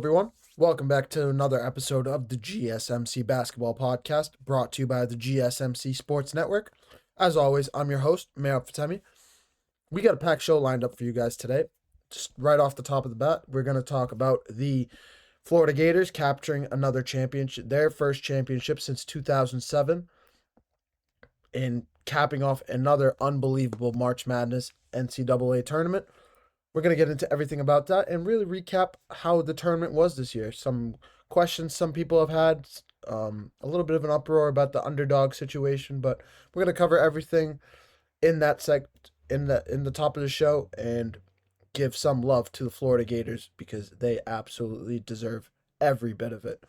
everyone. Welcome back to another episode of the GSMC Basketball Podcast, brought to you by the GSMC Sports Network. As always, I'm your host, Mayor Fatemi. We got a packed show lined up for you guys today. Just right off the top of the bat, we're going to talk about the Florida Gators capturing another championship, their first championship since 2007, and capping off another unbelievable March Madness NCAA tournament. We're going to get into everything about that and really recap how the tournament was this year. Some questions some people have had, a little bit of an uproar about the underdog situation, but we're going to cover everything in that in the top of the show and give some love to the Florida Gators because they absolutely deserve every bit of it.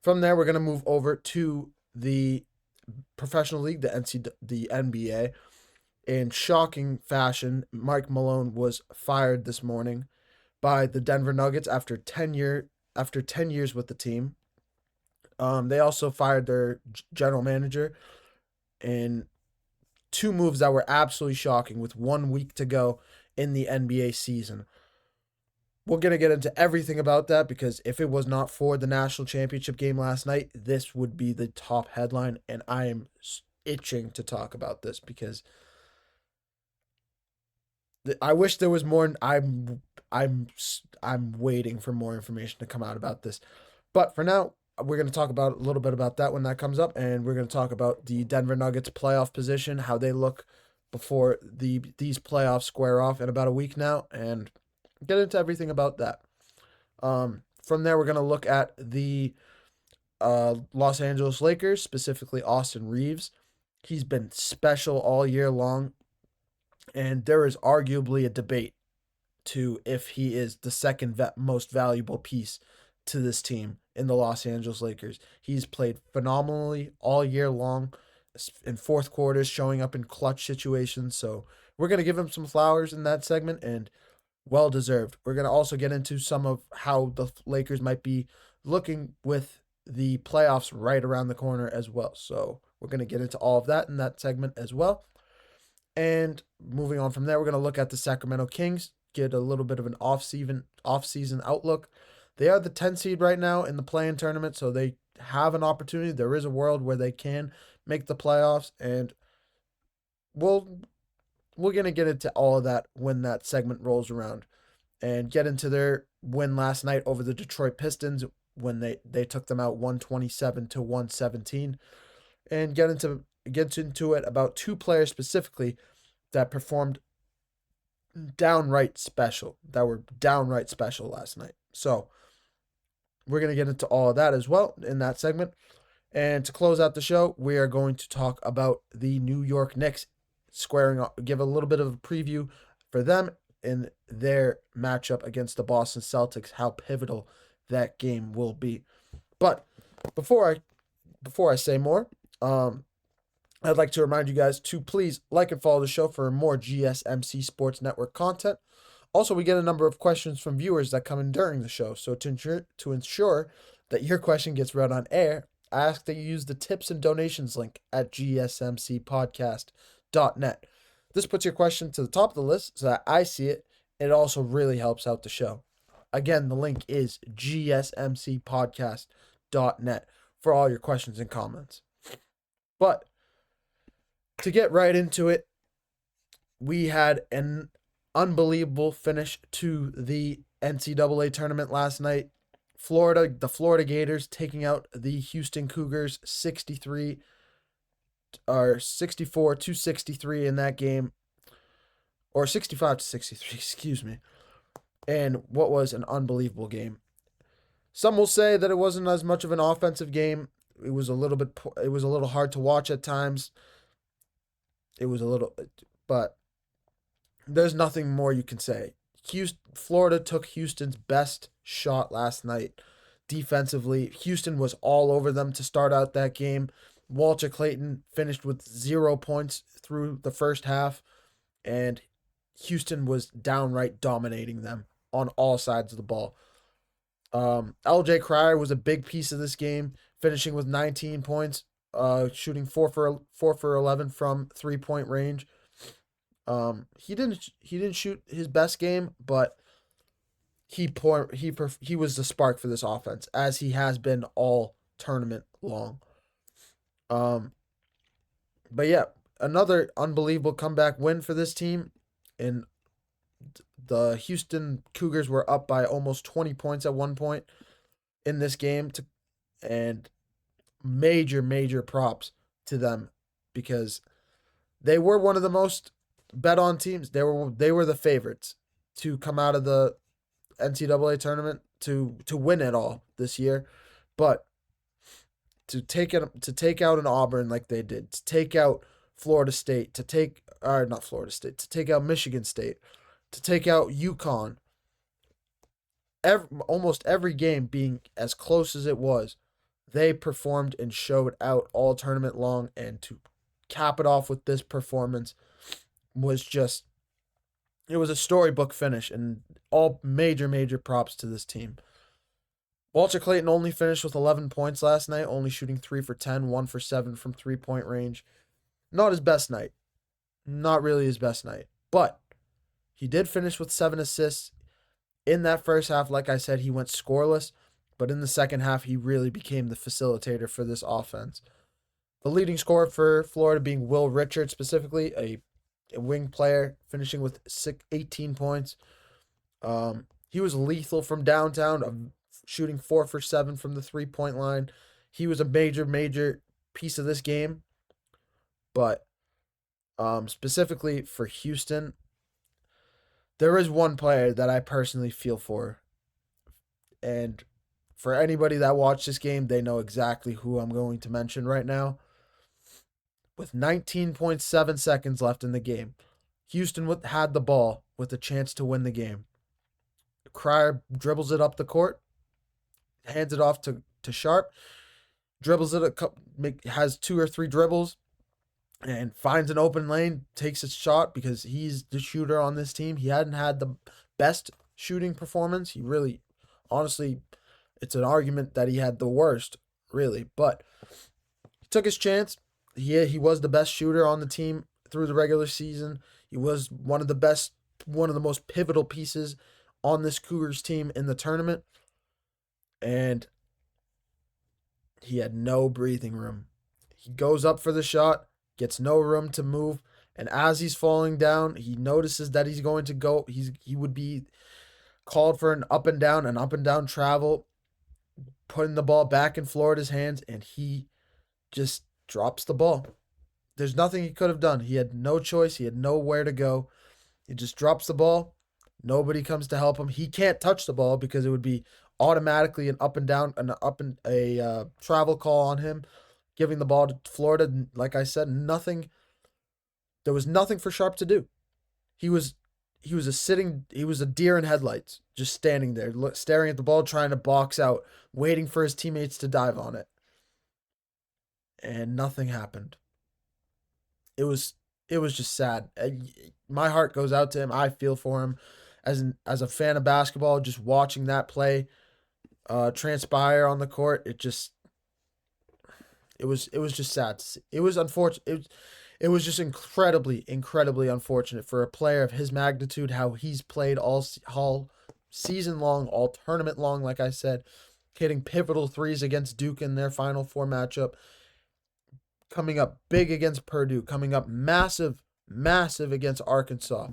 From there, we're going to move over to the professional league, the NBA. In shocking fashion, Mike Malone was fired this morning by the Denver Nuggets after 10 years with the team. They also fired their general manager in two moves that were absolutely shocking with 1 week to go in the NBA season. We're going to get into everything about that because if it was not for the national championship game last night, this would be the top headline, and I am itching to talk about this because I wish there was more. I'm waiting for more information to come out about this. But for now, we're going to talk about a little bit about that when that comes up, and we're going to talk about the Denver Nuggets playoff position, how they look before these playoffs square off in about a week now, and get into everything about that. From there, we're going to look at the Los Angeles Lakers, specifically Austin Reaves. He's been special all year long. And there is arguably a debate to if he is the second most valuable piece to this team in the Los Angeles Lakers. He's played phenomenally all year long in fourth quarters, showing up in clutch situations. So we're going to give him some flowers in that segment, and well-deserved. We're going to also get into some of how the Lakers might be looking with the playoffs right around the corner as well. So we're going to get into all of that in that segment as well. And moving on from there, we're going to look at the Sacramento Kings, get a little bit of an off-season outlook. They are the 10 seed right now in the play-in tournament, so they have an opportunity. There is a world where they can make the playoffs, and we're going to get into all of that when that segment rolls around and get into their win last night over the Detroit Pistons when they took them out 127-117, and get into it about two players specifically that performed downright special last night. So we're going to get into all of that as well in that segment. And to close out the show, we are going to talk about the New York Knicks give a little bit of a preview for them in their matchup against the Boston Celtics, how pivotal that game will be. But before I say more, I'd like to remind you guys to please like and follow the show for more GSMC Sports Network content. Also, we get a number of questions from viewers that come in during the show. So to ensure that your question gets read on air, I ask that you use the tips and donations link at gsmcpodcast.net. This puts your question to the top of the list so that I see it. It also really helps out the show. Again, the link is gsmcpodcast.net for all your questions and comments. But to get right into it, we had an unbelievable finish to the NCAA tournament last night. The Florida Gators taking out the Houston Cougars 64-63 in that game, or 65-63, excuse me. And what was an unbelievable game. Some will say that it wasn't as much of an offensive game. It was a little hard to watch at times. But there's nothing more you can say. Florida took Houston's best shot last night defensively. Houston was all over them to start out that game. Walter Clayton finished with 0 points through the first half, and Houston was downright dominating them on all sides of the ball. LJ Cryer was a big piece of this game, finishing with 19 points, shooting 4 for 11 from 3-point range. He didn't shoot his best game, but he was the spark for this offense, as he has been all tournament long. Um, but yeah, another unbelievable comeback win for this team. And the Houston Cougars were up by almost 20 points at one point in this game, and major props to them, because they were one of the most bet on teams. They were the favorites to come out of the NCAA tournament to win it all this year. But to take out an Auburn like they did, to take out Florida State, not Florida State, to take out Michigan State, to take out UConn, almost every game being as close as it was, they performed and showed out all tournament long. And to cap it off with this performance was just, it was a storybook finish, and all major props to this team. Walter Clayton only finished with 11 points last night, only shooting 3 for 10, 1 for 7 from 3-point range. Not his best night. Not really his best night. But he did finish with 7 assists. In that first half, like I said, he went scoreless. But in the second half, he really became the facilitator for this offense. The leading scorer for Florida being Will Richard, specifically a wing player, finishing with 18 points. He was lethal from downtown, shooting 4 for 7 from the 3-point line. He was a major piece of this game. But specifically for Houston, there is one player that I personally feel for. And for anybody that watched this game, they know exactly who I'm going to mention right now. With 19.7 seconds left in the game, Houston had the ball with a chance to win the game. Cryer dribbles it up the court, hands it off to Sharp, dribbles it has 2 or 3 dribbles, and finds an open lane, takes a shot because he's the shooter on this team. He hadn't had the best shooting performance. He really, honestly, it's an argument that he had the worst, really. But he took his chance. He was the best shooter on the team through the regular season. He was one of the most pivotal pieces on this Cougars team in the tournament. And he had no breathing room. He goes up for the shot, gets no room to move, and as he's falling down, he notices that he's going to go. He would be called for an up and down travel, putting the ball back in Florida's hands, and he just drops the ball. There's nothing he could have done. He had no choice. He had nowhere to go. He just drops the ball. Nobody comes to help him. He can't touch the ball because it would be automatically an travel call on him, giving the ball to Florida. Like I said, there was nothing for Sharp to do. He was a deer in headlights, just standing there, staring at the ball, trying to box out, waiting for his teammates to dive on it. And nothing happened. It was just sad. My heart goes out to him. I feel for him as a fan of basketball. Just watching that play transpire on the court, it was just sad to see. It was unfortunate. It was just incredibly unfortunate for a player of his magnitude, how he's played all season long, all tournament long. Like I said, hitting pivotal threes against Duke in their Final Four matchup. Coming up big against Purdue, coming up massive against Arkansas,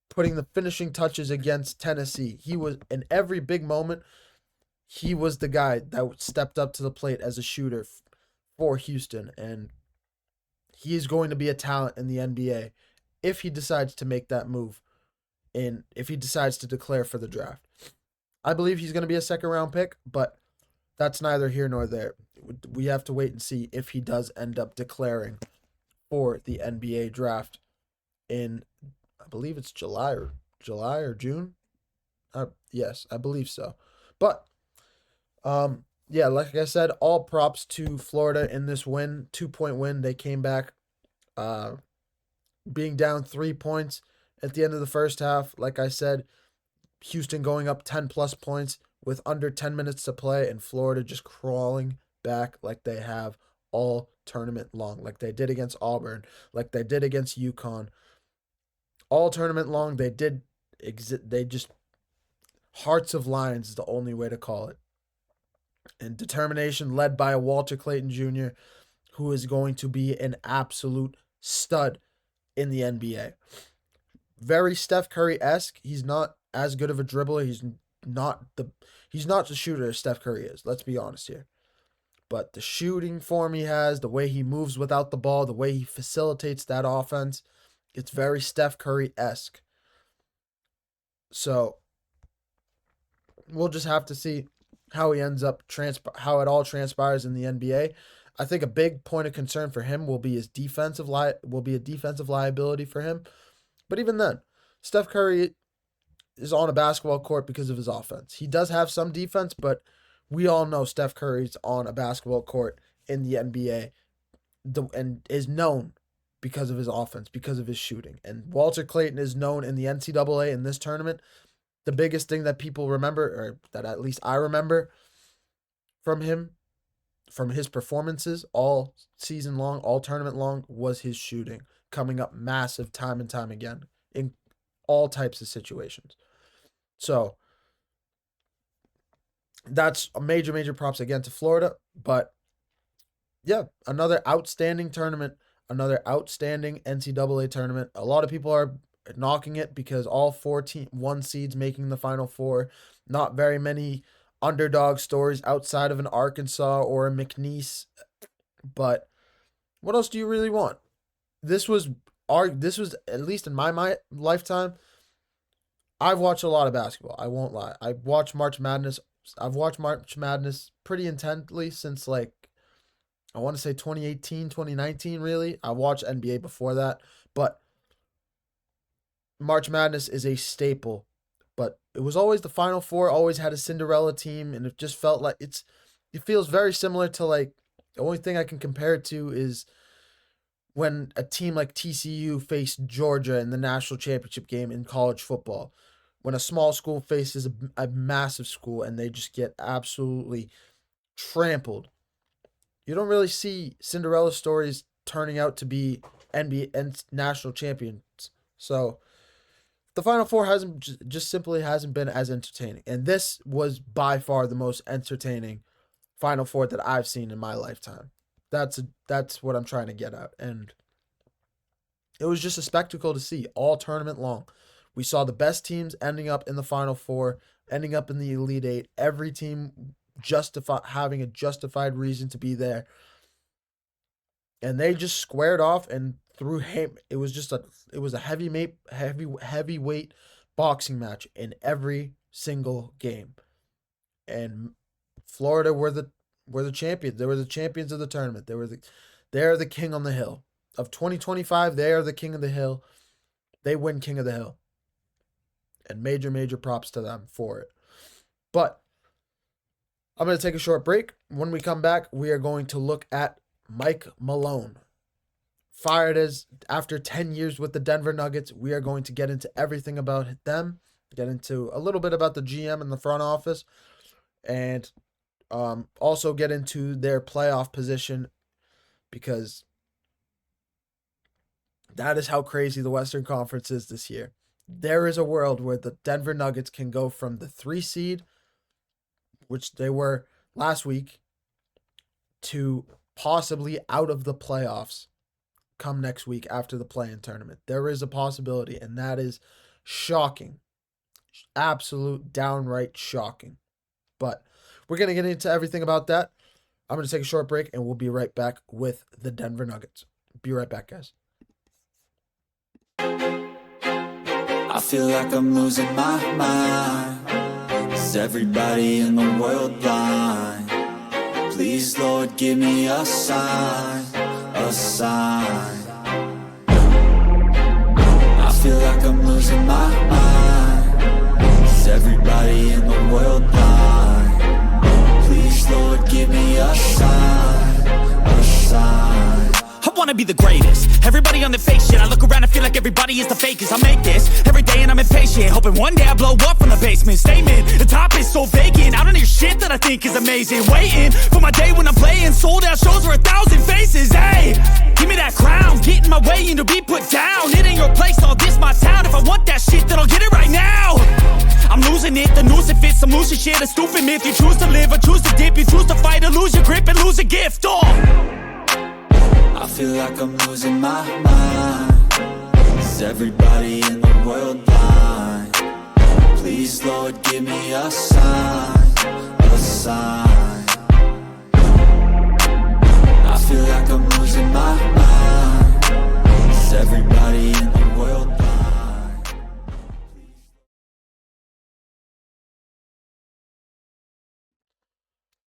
putting the finishing touches against Tennessee. He was, in every big moment, he was the guy that stepped up to the plate as a shooter for Houston, and he is going to be a talent in the NBA if he decides to make that move, and if he decides to declare for the draft. I believe he's going to be a second-round pick, but that's neither here nor there. We have to wait and see if he does end up declaring for the NBA draft in, I believe it's July or June. Yes, I believe so. But yeah, like I said, all props to Florida in this win, 2-point win. They came back, being down 3 points at the end of the first half. Like I said, Houston going up 10 plus points with under 10 minutes to play, and Florida just crawling back like they have all tournament long, like they did against Auburn, like they did against UConn. All tournament long, they just Hearts of lions is the only way to call it. And determination led by a Walter Clayton Jr., who is going to be an absolute stud in the NBA. Very Steph Curry-esque. He's not as good of a dribbler. He's not the shooter as Steph Curry is. Let's be honest here. But the shooting form he has, the way he moves without the ball, the way he facilitates that offense, it's very Steph Curry-esque. So we'll just have to see how he ends up, how it all transpires in the NBA. I think a big point of concern for him will be his defensive liability for him. But even then, Steph Curry is on a basketball court because of his offense. He does have some defense, but we all know Steph Curry's on a basketball court in the NBA and is known because of his offense, because of his shooting. And Walter Clayton is known in the NCAA in this tournament. The biggest thing that people remember, or that at least I remember from him, from his performances all season long, all tournament long, was his shooting, coming up massive time and time again in all types of situations. So that's a major props again to Florida. But yeah, another outstanding tournament, another outstanding NCAA tournament. A lot of people are knocking it because all 1 seeds making the Final Four. Not very many underdog stories outside of an Arkansas or a McNeese. But what else do you really want? This was, at least in my lifetime, I've watched a lot of basketball. I won't lie. I've watched March Madness pretty intently since, like, I want to say 2018, 2019, really. I watched NBA before that. But March Madness is a staple. But it was always the Final Four, always had a Cinderella team, and it just felt like it feels very similar to, like, the only thing I can compare it to is when a team like TCU faced Georgia in the national championship game in college football. When a small school faces a massive school and they just get absolutely trampled. You don't really see Cinderella stories turning out to be NBA and national champions. So the Final Four simply hasn't been as entertaining. And this was by far the most entertaining Final Four that I've seen in my lifetime. That's what I'm trying to get at. And it was just a spectacle to see all tournament long. We saw the best teams ending up in the Final Four, ending up in the Elite Eight. Every team having a justified reason to be there. And they just squared off and threw it was a heavyweight boxing match in every single game. And Florida were the champions. They were the champions of the tournament. They're the king on the hill. Of 2025, they are the king of the hill. They win king of the hill. And major props to them for it. But I'm going to take a short break. When we come back, we are going to look at Mike Malone. Fired after 10 years with the Denver Nuggets. We are going to get into everything about them. Get into a little bit about the GM and the front office. And also get into their playoff position, because that is how crazy the Western Conference is this year. There is a world where the Denver Nuggets can go from the 3 seed, which they were last week, to possibly out of the playoffs come next week after the play-in tournament. There is a possibility, and that is shocking. Absolute downright shocking. But we're going to get into everything about that. I'm going to take a short break, and we'll be right back with the Denver Nuggets. Be right back, guys. I feel like I'm losing my mind. Is everybody in the world blind? Please, Lord, give me a sign, a sign. I feel like I'm losing my mind. Is everybody in the world blind? Please, Lord, give me a sign, a sign. I wanna be the greatest. Everybody on the fake shit. I look around and feel like everybody is the fakest. I make this every day and I'm impatient, hoping one day I blow up from the basement. Statement, the top is so vacant. I don't hear shit that I think is amazing. Waiting for my day when I'm playing sold out shows for 1,000 faces. Hey, give me that crown, get in my way and to be put down. It ain't your place, all this my town. If I want that shit, then I'll get it right now. I'm losing it, the noose it fits, I'm losing shit, a stupid myth. You choose to live or choose to dip, you choose to fight or lose your grip and lose a gift. Oh. I feel like I'm losing my mind. Is everybody in the world blind? Please, Lord, give me a sign, a sign. I feel like I'm losing my mind. Is everybody in the world blind?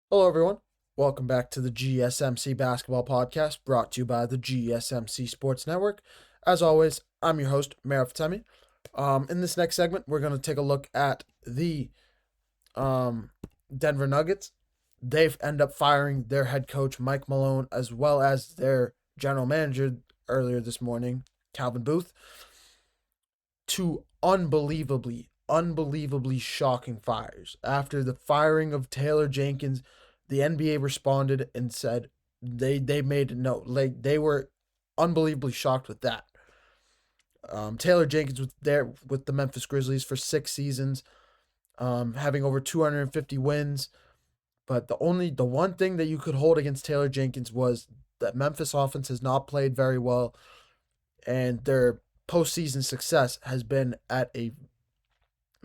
Hello, everyone. Welcome back to the GSMC Basketball Podcast, brought to you by the GSMC Sports Network. As always, I'm your host, Meraf Temi. In this next segment, we're going to take a look at the Denver Nuggets. They've ended up firing their head coach, Mike Malone, as well as their general manager earlier this morning, Calvin Booth. Two unbelievably shocking fires. After the firing of Taylor Jenkins, the NBA responded and said they made a note. Like, they were unbelievably shocked with that. Taylor Jenkins was there with the Memphis Grizzlies for 6 seasons, having over 250 wins. But the one thing that you could hold against Taylor Jenkins was that Memphis offense has not played very well, and their postseason success has been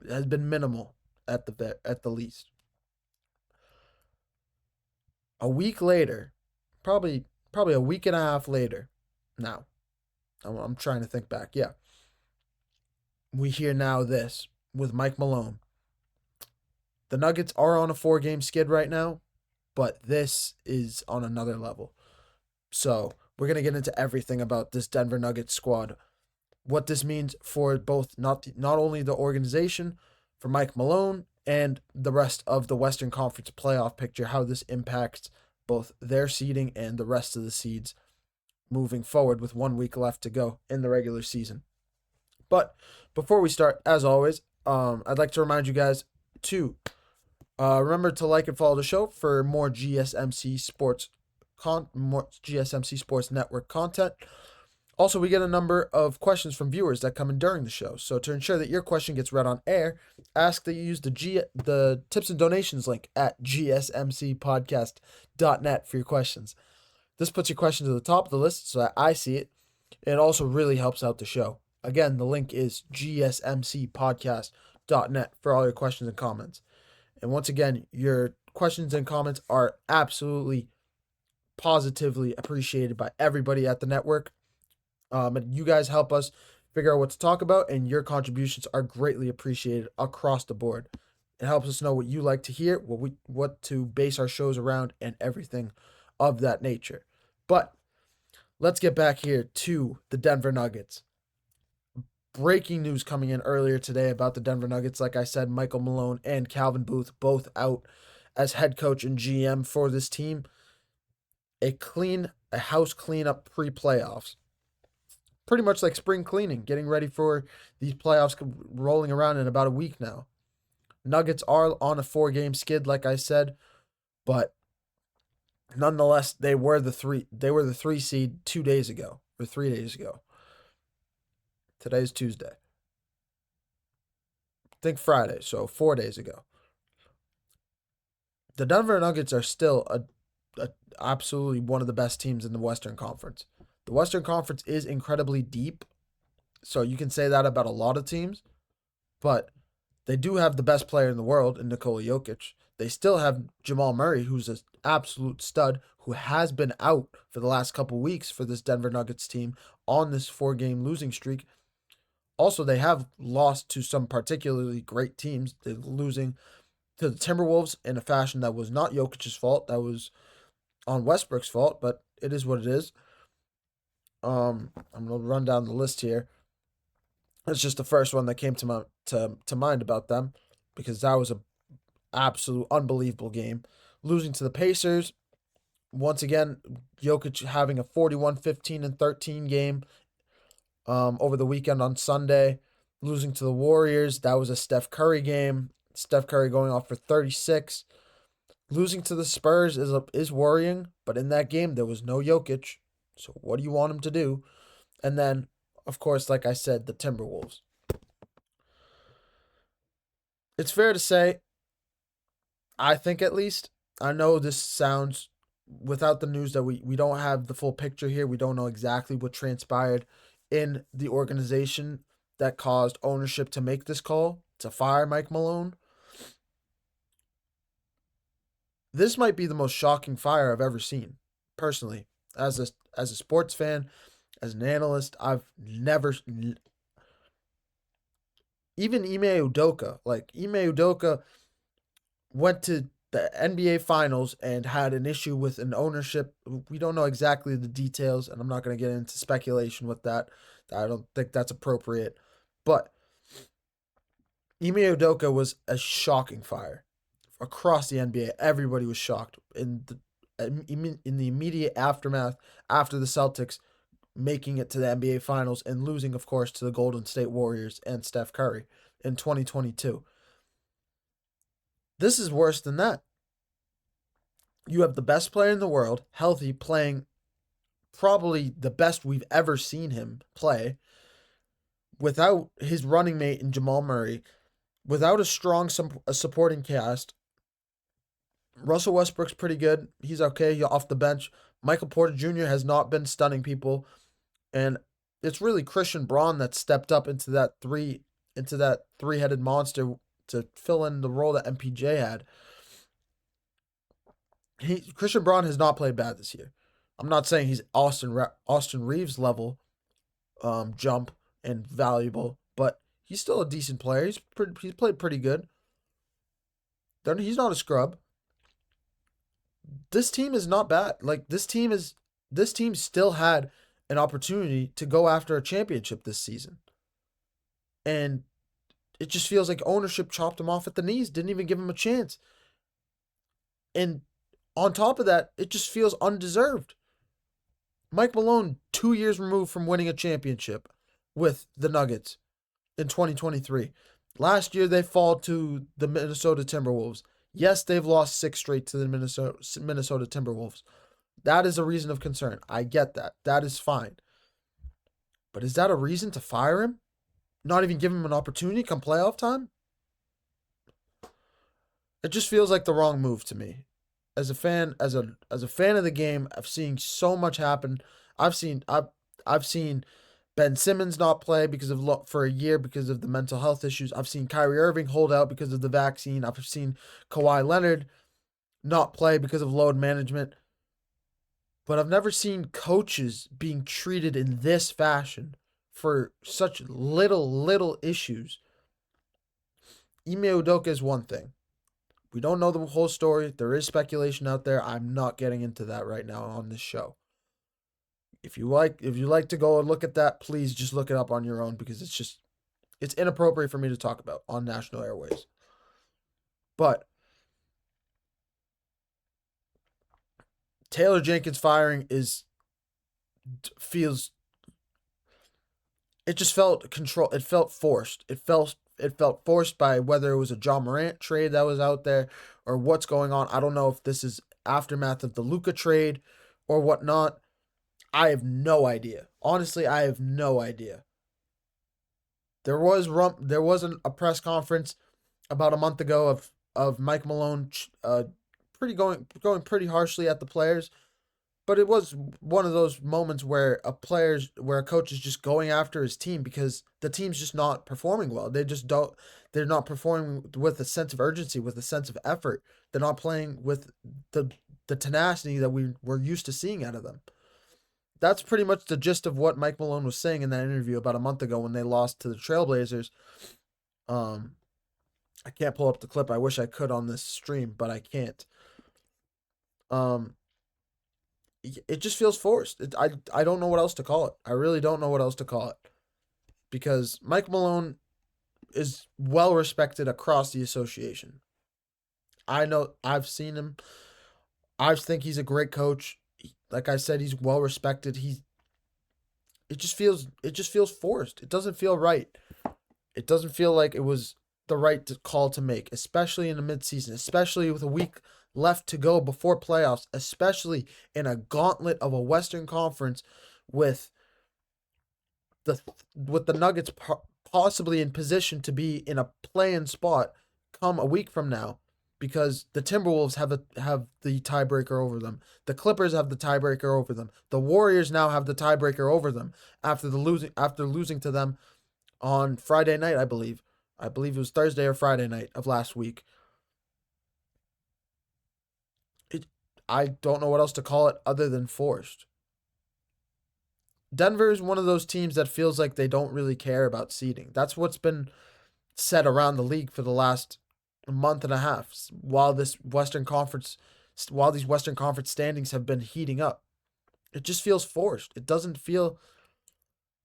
minimal at the least. A week later, probably a week and a half later, now, I'm trying to think back. Yeah, we hear now this with Mike Malone. The Nuggets are on a 4-game skid right now, but this is on another level. So we're gonna get into everything about this Denver Nuggets squad, what this means for both not only the organization, for Mike Malone, and the rest of the Western Conference playoff picture, how this impacts both their seeding and the rest of the seeds moving forward with 1 week left to go in the regular season. But before we start, as always, I'd like to remind you guys to remember to like and follow the show for more GSMC Sports Network content. Also, we get a number of questions from viewers that come in during the show. So to ensure that your question gets read on air, ask that you use the tips and donations link at gsmcpodcast.net for your questions. This puts your question to the top of the list so that I see it. It also really helps out the show. Again, the link is gsmcpodcast.net for all your questions and comments. And once again, your questions and comments are absolutely, positively appreciated by everybody at the network. And you guys help us figure out what to talk about, and your contributions are greatly appreciated across the board. It helps us know what you like to hear, what to base our shows around, and everything of that nature. But let's get back here to the Denver Nuggets. Breaking news coming in earlier today about the Denver Nuggets. Like I said, Michael Malone and Calvin Booth both out as head coach and GM for this team. A house cleanup pre-playoffs. Pretty much like spring cleaning, getting ready for these playoffs rolling around in about a week now. Nuggets are on a 4-game skid, like I said, but nonetheless, they were the 3 seed 2 days ago, or 3 days ago. Today's Tuesday. I think Friday, so 4 days ago. The Denver Nuggets are still absolutely one of the best teams in the Western Conference. The Western Conference is incredibly deep, so you can say that about a lot of teams, but they do have the best player in the world in Nikola Jokic. They still have Jamal Murray, who's an absolute stud, who has been out for the last couple weeks for this Denver Nuggets team on this 4-game losing streak. Also, they have lost to some particularly great teams. They're losing to the Timberwolves in a fashion that was not Jokic's fault. That was on Westbrook's fault, but it is what it is. I'm going to run down the list here. It's just the first one that came to mind about them, because that was an absolute unbelievable game. Losing to the Pacers, once again, Jokic having a 41, 15, and 13 game over the weekend on Sunday. Losing to the Warriors, that was a Steph Curry game. Steph Curry going off for 36. Losing to the Spurs is worrying, but in that game, there was no Jokic. So what do you want him to do? And then, of course, like I said, the Timberwolves. it's fair to say, I think at least, I know this sounds, without the news, that we don't have the full picture here. We don't know exactly what transpired in the organization that caused ownership to make this call to fire Mike Malone. This might be the most shocking fire I've ever seen, personally. As a sports fan, as an analyst, I've never, even Ime Udoka, Ime Udoka went to the NBA Finals and had an issue with an ownership. We don't know exactly the details, and I'm not going to get into speculation with that. I don't think that's appropriate. But Ime Udoka was a shocking fire across the NBA. Everybody was shocked in the immediate aftermath after the Celtics making it to the NBA Finals and losing, of course, to the Golden State Warriors and Steph Curry in 2022. This is worse than that. You have the best player in the world, healthy, playing probably the best we've ever seen him play, without his running mate in Jamal Murray, without a strong supporting cast. Russell Westbrook's pretty good. He's okay. He's off the bench. Michael Porter Jr. has not been stunning people. And it's really Christian Braun that stepped up into that three-headed monster to fill in the role that MPJ had. Christian Braun has not played bad this year. I'm not saying he's Austin Reaves level jump and valuable, but he's still a decent player. He's played pretty good. He's not a scrub. This team is not bad. This team still had an opportunity to go after a championship this season. And it just feels like ownership chopped him off at the knees, didn't even give him a chance. And on top of that, it just feels undeserved. Mike Malone, 2 years removed from winning a championship with the Nuggets in 2023. Last year, they fall to the Minnesota Timberwolves. Yes, they've lost 6 straight to the Minnesota Timberwolves. That is a reason of concern. I get that. That is fine. But is that a reason to fire him? Not even give him an opportunity come playoff time? It just feels like the wrong move to me. As a fan of the game, I've seen so much happen. I've seen Ben Simmons not play for a year because of the mental health issues. I've seen Kyrie Irving hold out because of the vaccine. I've seen Kawhi Leonard not play because of load management. But I've never seen coaches being treated in this fashion for such little issues. Ime Udoka is one thing. We don't know the whole story. There is speculation out there. I'm not getting into that right now on this show. If you like to go and look at that, please just look it up on your own, because it's inappropriate for me to talk about on national airways. But Taylor Jenkins firing it just felt control. It felt forced. It felt forced by whether it was a John Morant trade that was out there or what's going on. I don't know if this is aftermath of the Luka trade or whatnot. I have no idea. Honestly, I have no idea. There was a press conference about a month ago of Mike Malone going pretty harshly at the players. But it was one of those moments where a coach is just going after his team because the team's just not performing well. They're not performing with a sense of urgency, with a sense of effort. They're not playing with the tenacity that we're used to seeing out of them. That's pretty much the gist of what Mike Malone was saying in that interview about a month ago when they lost to the Trailblazers. I can't pull up the clip. I wish I could on this stream, but I can't. It just feels forced. I don't know what else to call it. I really don't know what else to call it. Because Mike Malone is well respected across the association. I know, I've seen him. I think he's a great coach. Like I said, he's well respected. It just feels forced. It doesn't feel right. It doesn't feel like it was the right call to make, especially in the midseason, especially with a week left to go before playoffs, especially in a gauntlet of a Western Conference with the Nuggets possibly in position to be in a play-in spot come a week from now, because the Timberwolves have the tiebreaker over them. The Clippers have the tiebreaker over them. The Warriors now have the tiebreaker over them after losing to them on Friday night, I believe. I believe it was Thursday or Friday night of last week. I don't know what else to call it other than forced. Denver is one of those teams that feels like they don't really care about seeding. That's what's been said around the league for the last month and a half while these Western Conference standings have been heating up. It just feels forced. It doesn't feel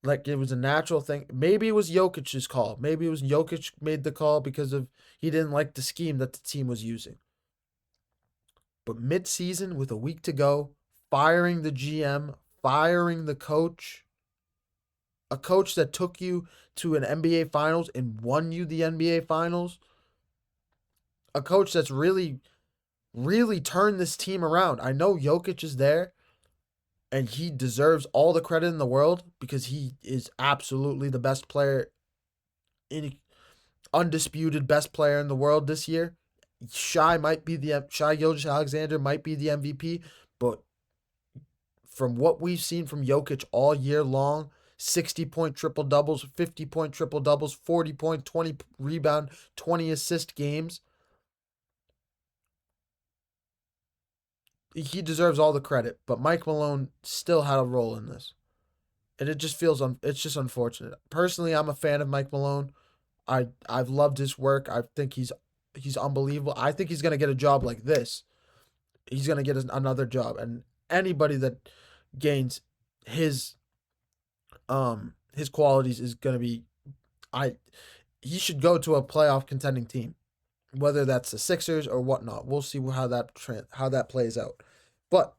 like it was a natural thing. Maybe it was Jokic's call. Maybe it was Jokic made the call because he didn't like the scheme that the team was using. But mid-season, with a week to go, firing the GM, firing the coach, a coach that took you to an NBA Finals and won you the NBA Finals, a coach that's really, really turned this team around. I know Jokic is there, and he deserves all the credit in the world because he is absolutely the best player, undisputed best player in the world this year. Shai Gilgeous-Alexander might be the MVP, but from what we've seen from Jokic all year long, 60-point triple-doubles, 50-point triple-doubles, 40-point, 20 rebound, 20 assist games, he deserves all the credit. But Mike Malone still had a role in this, and it just feels it's just unfortunate. Personally, I'm a fan of Mike Malone. I've loved his work. I think he's unbelievable. I think he's gonna get a job like this. He's gonna get another job, and anybody that gains his qualities is gonna be, he should go to a playoff contending team, whether that's the Sixers or whatnot. We'll see how that plays out. But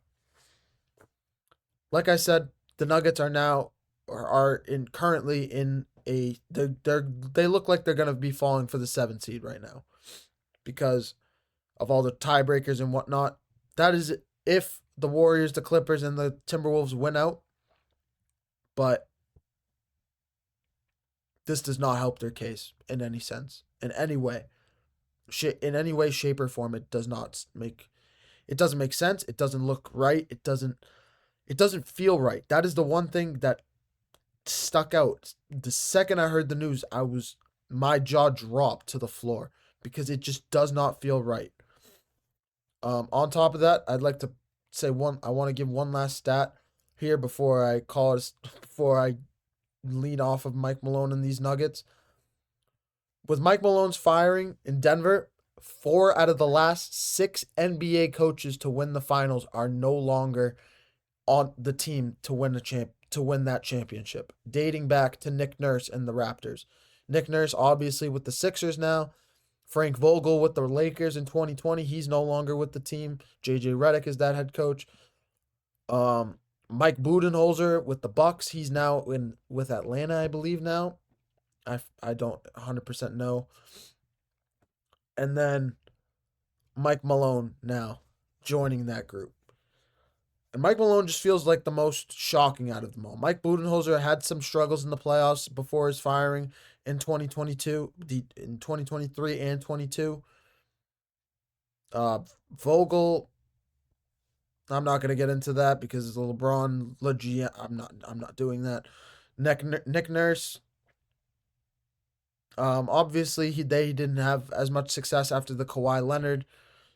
like I said, the Nuggets currently in a they look like they're gonna be falling for the 7th seed right now, because of all the tiebreakers and whatnot. That is if the Warriors, the Clippers, and the Timberwolves win out. But this does not help their case in any sense, in any way. In any way, shape, or form, it doesn't make sense. It doesn't look right. It doesn't feel right. That is the one thing that stuck out. The second I heard the news, my jaw dropped to the floor, because it just does not feel right. On top of that, I'd like to say I want to give one last stat here before I lead off of Mike Malone and these Nuggets. With Mike Malone's firing in Denver, 4 out of the last 6 NBA coaches to win the finals are no longer on the team to win that championship, dating back to Nick Nurse and the Raptors. Nick Nurse obviously with the Sixers now. Frank Vogel with the Lakers in 2020. He's no longer with the team. JJ Redick is that head coach. Mike Budenholzer with the Bucks. He's now with Atlanta, I believe now. I don't 100% know. And then Mike Malone now joining that group. And Mike Malone just feels like the most shocking out of them all. Mike Budenholzer had some struggles in the playoffs before his firing in 2022, in 2023 and 22. Vogel, I'm not going to get into that because the LeBron, I'm not doing that. Nick Nurse, obviously they didn't have as much success after the Kawhi Leonard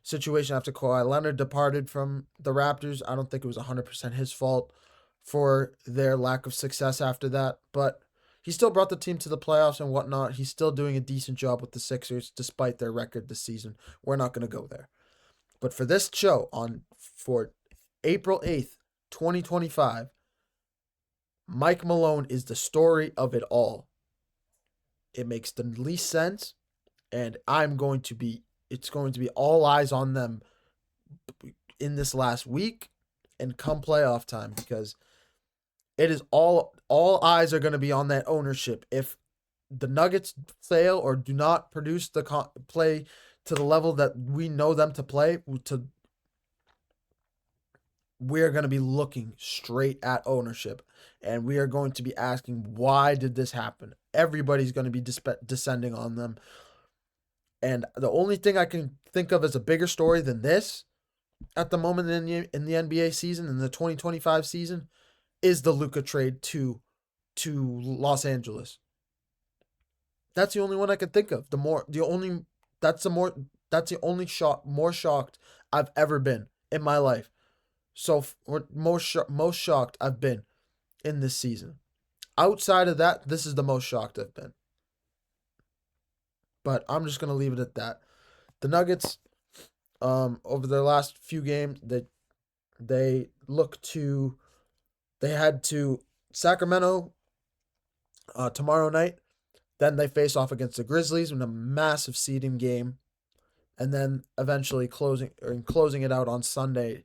situation, after Kawhi Leonard departed from the Raptors. I don't think it was 100% his fault for their lack of success after that, but he still brought the team to the playoffs and whatnot. He's still doing a decent job with the Sixers despite their record this season. We're not going to go there. But for this show for April 8th, 2025, Mike Malone is the story of it all. It makes the least sense, and it's going to be all eyes on them in this last week and come playoff time, because it is all eyes are going to be on that ownership. If the Nuggets fail or do not produce the play to the level that we know them to play, we're going to be looking straight at ownership, and we are going to be asking, why did this happen? Everybody's going to be descending on them. And the only thing I can think of as a bigger story than this at the moment in the NBA season, in the 2025 season, is the Luka trade to Los Angeles. That's the only one I can think of. That's the only more shocked I've ever been in my life. So most shocked I've been in this season. Outside of that, this is the most shocked I've been. But I'm just gonna leave it at that. The Nuggets, over their last few games, they had to Sacramento tomorrow night. Then they face off against the Grizzlies in a massive seeding game, and then eventually closing it out on Sunday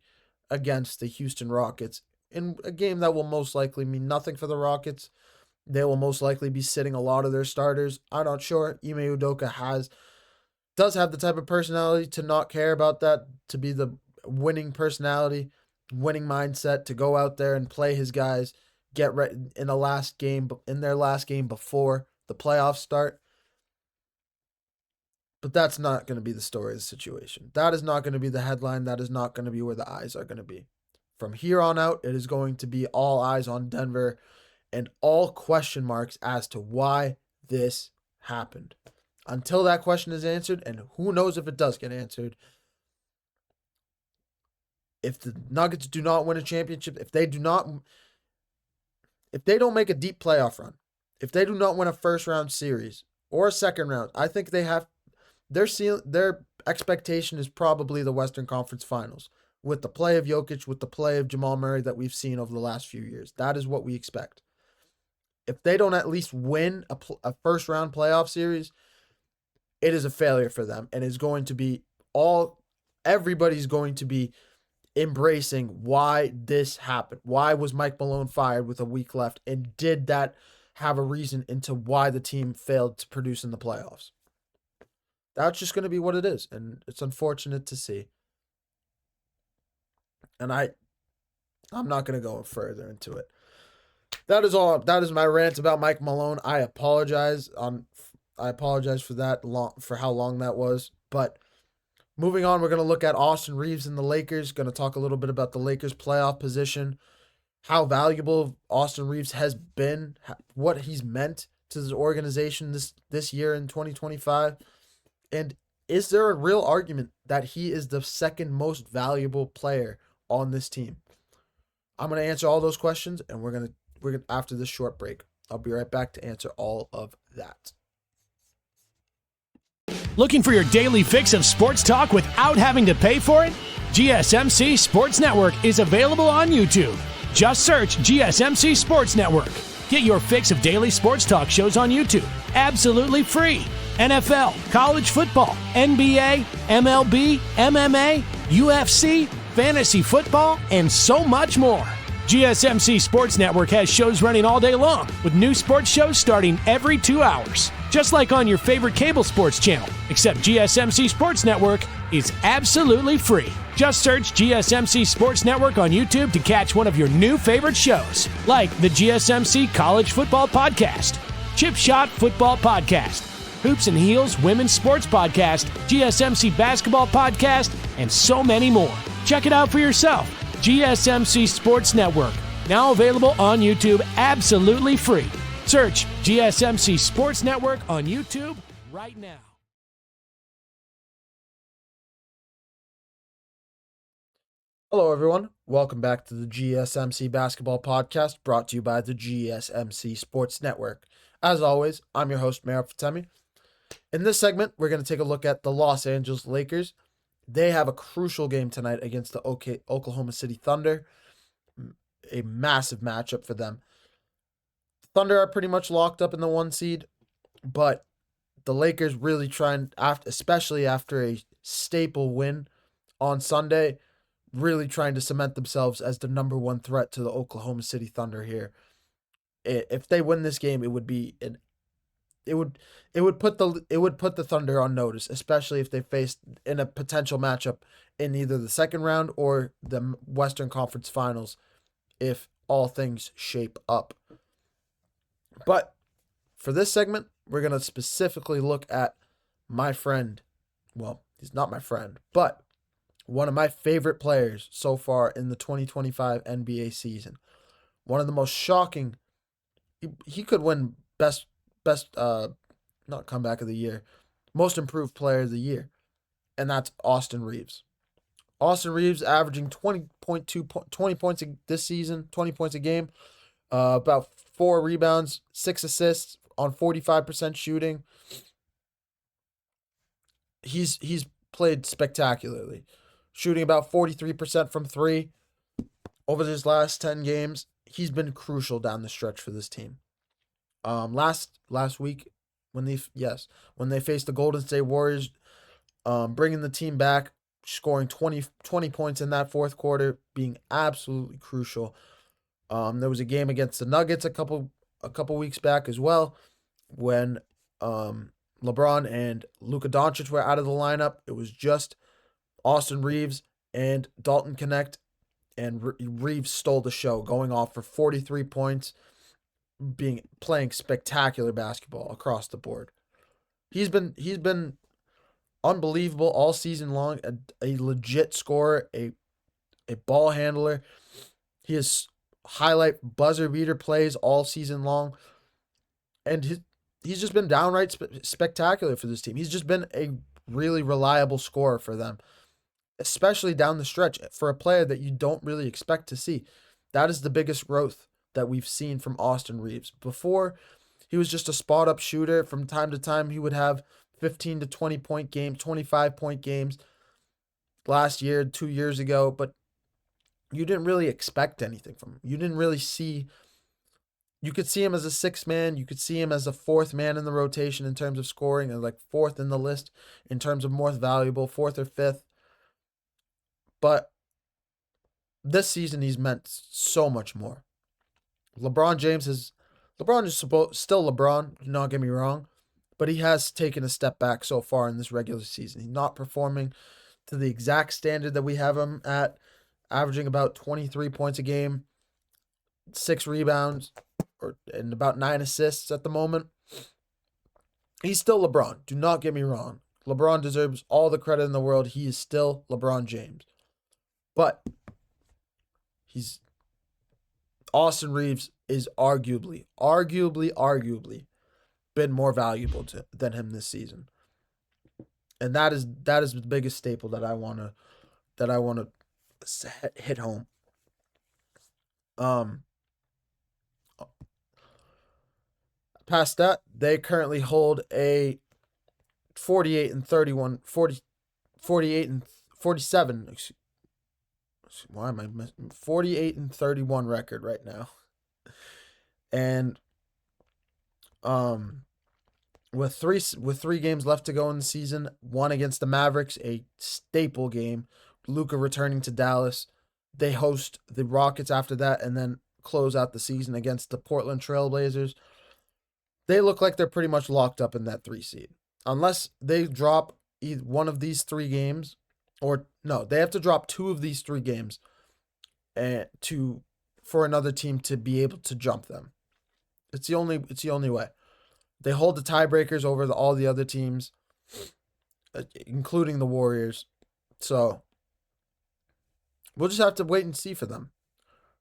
against the Houston Rockets in a game that will most likely mean nothing for the Rockets. They will most likely be sitting a lot of their starters. I'm not sure. Ime Udoka does have the type of personality to not care about that, to be the winning personality, winning mindset, to go out there and play his guys, get ready in their last game before the playoffs start. But that's not going to be the story of the situation. That is not going to be the headline. That is not going to be where the eyes are going to be. From here on out, it is going to be all eyes on Denver and all question marks as to why this happened. Until that question is answered, and who knows if it does get answered, if the Nuggets do not win a championship, if they don't make a deep playoff run, if they do not win a first round series or a second round, I think they have their expectation is probably the Western Conference Finals with the play of Jokic, with the play of Jamal Murray that we've seen over the last few years. That is what we expect. If they don't at least win a first round playoff series, it is a failure for them, and is going to be everybody's going to be embracing why this happened. Why was Mike Malone fired with a week left, and did that have a reason into why the team failed to produce in the playoffs? That's just going to be what it is, and it's unfortunate to see. And I'm not going to go further into it. That is all. That is my rant about Mike Malone. I apologize for that for how long that was. But moving on, we're going to look at Austin Reaves and the Lakers. Going to talk a little bit about the Lakers' playoff position, how valuable Austin Reaves has been, what he's meant to this organization this year in 2025, and is there a real argument that he is the second most valuable player on this team? I'm going to answer all those questions, and we're going to after this short break. I'll be right back to answer all of that. Looking for your daily fix of sports talk without having to pay for it? GSMC Sports Network is available on YouTube. Just search GSMC Sports Network. Get your fix of daily sports talk shows on YouTube, absolutely free. NFL, college football, NBA, MLB, MMA, UFC, fantasy football, and so much more. GSMC Sports Network has shows running all day long, with new sports shows starting every 2 hours. Just like on your favorite cable sports channel, except GSMC Sports Network is absolutely free. Just search GSMC Sports Network on YouTube to catch one of your new favorite shows, like the GSMC College Football Podcast, Chip Shot Football Podcast, Hoops and Heels Women's Sports Podcast, GSMC Basketball Podcast, and so many more. Check it out for yourself. GSMC Sports Network, now available on YouTube absolutely free. Search GSMC Sports Network on YouTube right now. Hello, everyone. Welcome back to the GSMC Basketball Podcast, brought to you by the GSMC Sports Network. As always, I'm your host, Meir Fatemi. In this segment, we're going to take a look at the Los Angeles Lakers. They have a crucial game tonight against the Oklahoma City Thunder. A massive matchup for them. Thunder are pretty much locked up in the 1 seed, but the Lakers really trying, especially after a staple win on Sunday, really trying to cement themselves as the number 1 threat to the Oklahoma City Thunder here. If they win this game, it would put the Thunder on notice, especially if they faced in a potential matchup in either the second round or the Western Conference Finals, if all things shape up. But for this segment, we're going to specifically look at my friend well, he's not my friend, but one of my favorite players so far in the 2025 NBA season. One of the most shocking. He could win not comeback of the year, most improved player of the year, and that's Austin Reaves. Austin Reaves averaging 20 points this season, 20 points a game, about 4 rebounds, 6 assists on 45% shooting. He's played spectacularly, shooting about 43% from 3 over his last 10 games. He's been crucial down the stretch for this team. Last week when they faced the Golden State Warriors, bringing the team back, scoring 20 points in that fourth quarter, being absolutely crucial. There was a game against the Nuggets a couple weeks back as well, when LeBron and Luka Doncic were out of the lineup. It was just Austin Reaves and Dalton Connect, and Reaves stole the show, going off for 43 points, playing spectacular basketball across the board. He's been unbelievable all season long, a legit scorer, a ball handler. He has highlight buzzer beater plays all season long, and he's just been downright spectacular for this team. He's just been a really reliable scorer for them, especially down the stretch, for a player that you don't really expect to see. That is the biggest growth that we've seen from Austin Reaves. Before, he was just a spot-up shooter. From time to time, he would have 15 to 20 point games, 25 point games last year, 2 years ago, but you didn't really expect anything from him. You didn't really see. You could see him as a sixth man. You could see him as a fourth man in the rotation in terms of scoring, and like fourth in the list in terms of most valuable, fourth or fifth. But this season, he's meant so much more. LeBron is still LeBron, do not get me wrong, but he has taken a step back so far in this regular season. He's not performing to the exact standard that we have him at, averaging about 23 points a game, 6 rebounds, and about 9 assists at the moment. He's still LeBron. Do not get me wrong. LeBron deserves all the credit in the world. He is still LeBron James. But Austin Reaves is arguably been more valuable than him this season. And that is the biggest staple that I want to hit home. Past that, they currently hold a 48 and 47. Why am I missing? 48 and 31 record right now. And with three games left to go in the season, one against the Mavericks, a staple game, Luka returning to Dallas. They host the Rockets after that, and then close out the season against the Portland Trailblazers. They look like they're pretty much locked up in that 3 seed. Unless they drop either one of these 3 games, or no, they have to drop 2 of these 3 games for another team to be able to jump them. It's the only way. They hold the tiebreakers over all the other teams, including the Warriors. So we'll just have to wait and see for them.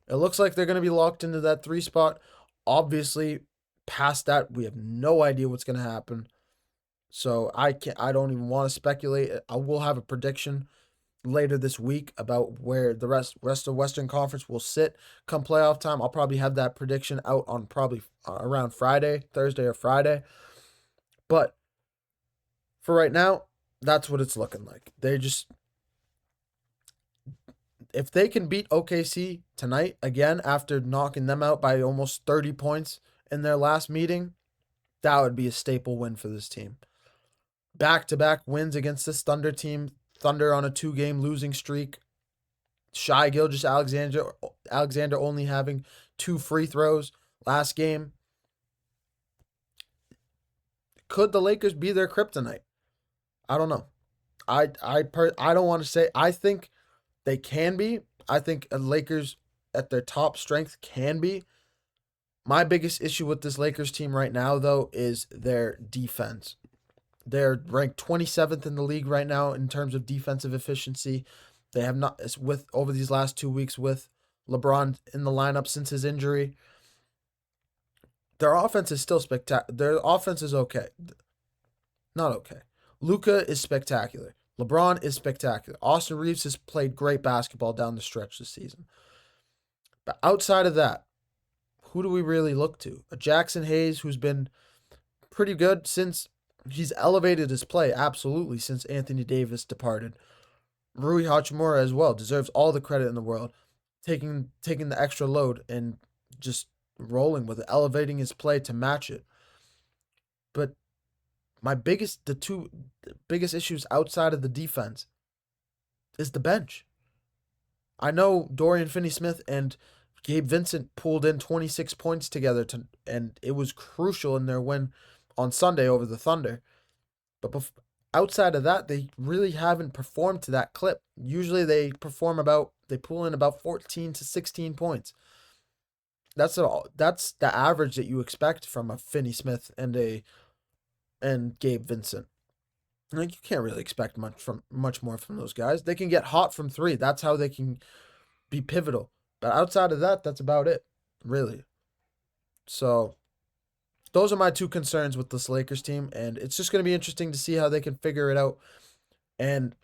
It looks like they're going to be locked into that 3 spot. Obviously, past that, we have no idea what's going to happen. So I don't even want to speculate. I will have a prediction later this week about where the rest of Western Conference will sit come playoff time. I'll probably have that prediction out on probably around Thursday or Friday. But for right now, that's what it's looking like. If they can beat OKC tonight again after knocking them out by almost 30 points in their last meeting, that would be a staple win for this team. Back-to-back wins against this Thunder team. Thunder on a 2-game losing streak. Shai Gilgeous-Alexander only having 2 free throws last game. Could the Lakers be their kryptonite? I don't know. I don't want to say. I think they can be. I think Lakers at their top strength can be. My biggest issue with this Lakers team right now, though, is their defense. They're ranked 27th in the league right now in terms of defensive efficiency. They have not, with over these last 2 weeks with LeBron in the lineup since his injury. Their offense is still spectacular. Their offense is okay. Not okay. Luka is spectacular. LeBron is spectacular. Austin Reaves has played great basketball down the stretch this season. But outside of that, who do we really look to? A Jackson Hayes who's been pretty good since he's elevated his play, absolutely, since Anthony Davis departed. Rui Hachimura as well deserves all the credit in the world, taking the extra load and just rolling with it, elevating his play to match it. But the two biggest issues outside of the defense is the bench. I know Dorian Finney-Smith and Gabe Vincent pulled in 26 points together, and it was crucial in their win on Sunday over the Thunder. But outside of that, they really haven't performed to that clip. Usually they pull in about 14 to 16 points. That's the average that you expect from a Finney-Smith and Gabe Vincent. Like, you can't really expect much more from those guys. They can get hot from three. That's how they can be pivotal. But outside of that, that's about it, really. So those are my two concerns with this Lakers team, and it's just going to be interesting to see how they can figure it out. And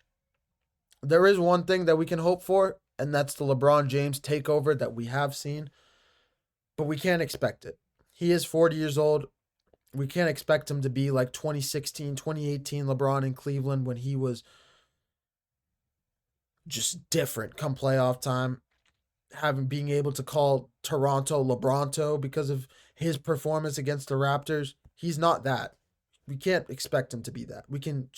there is one thing that we can hope for, and that's the LeBron James takeover that we have seen, but we can't expect it. He is 40 years old. We can't expect him to be like 2016, 2018 LeBron in Cleveland when he was just different come playoff time. Being able to call Toronto LeBronto because of his performance against the Raptors. He's not that. We can't expect him to be that. We can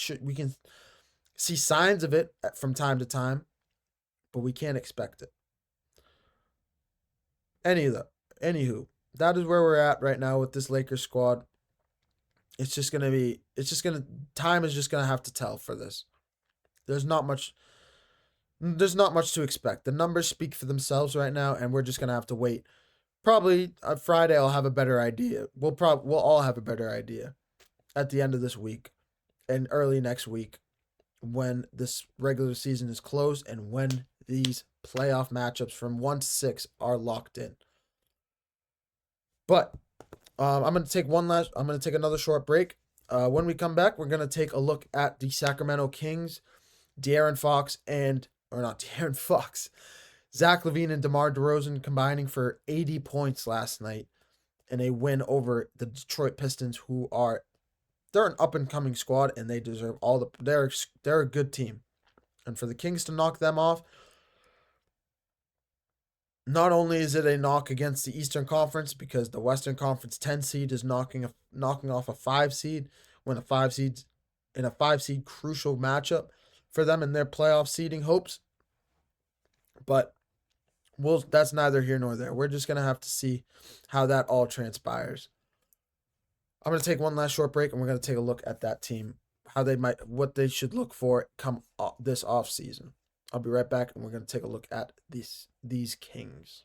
see signs of it from time to time, but we can't expect it. Anywho, that is where we're at right now with this Lakers squad. Time is just going to have to tell for this. There's not much to expect. The numbers speak for themselves right now, and we're just going to have to wait. Probably on Friday I'll have a better idea. We'll all have a better idea at the end of this week and early next week when this regular season is closed and when these playoff matchups from 1 to 6 are locked in. But I'm going to take another short break. When we come back, we're going to take a look at the Sacramento Kings, Zach LaVine and DeMar DeRozan combining for 80 points last night in a win over the Detroit Pistons, they're an up-and-coming squad, and they deserve they're a good team. And for the Kings to knock them off, not only is it a knock against the Eastern Conference, because the Western Conference 10 seed is knocking off a 5 seed when a 5 seed crucial matchup for them in their playoff seeding hopes. But that's neither here nor there. We're just going to have to see how that all transpires. I'm going to take one last short break, and we're going to take a look at that team, what they should look for come this off season. I'll be right back, and we're going to take a look at these Kings.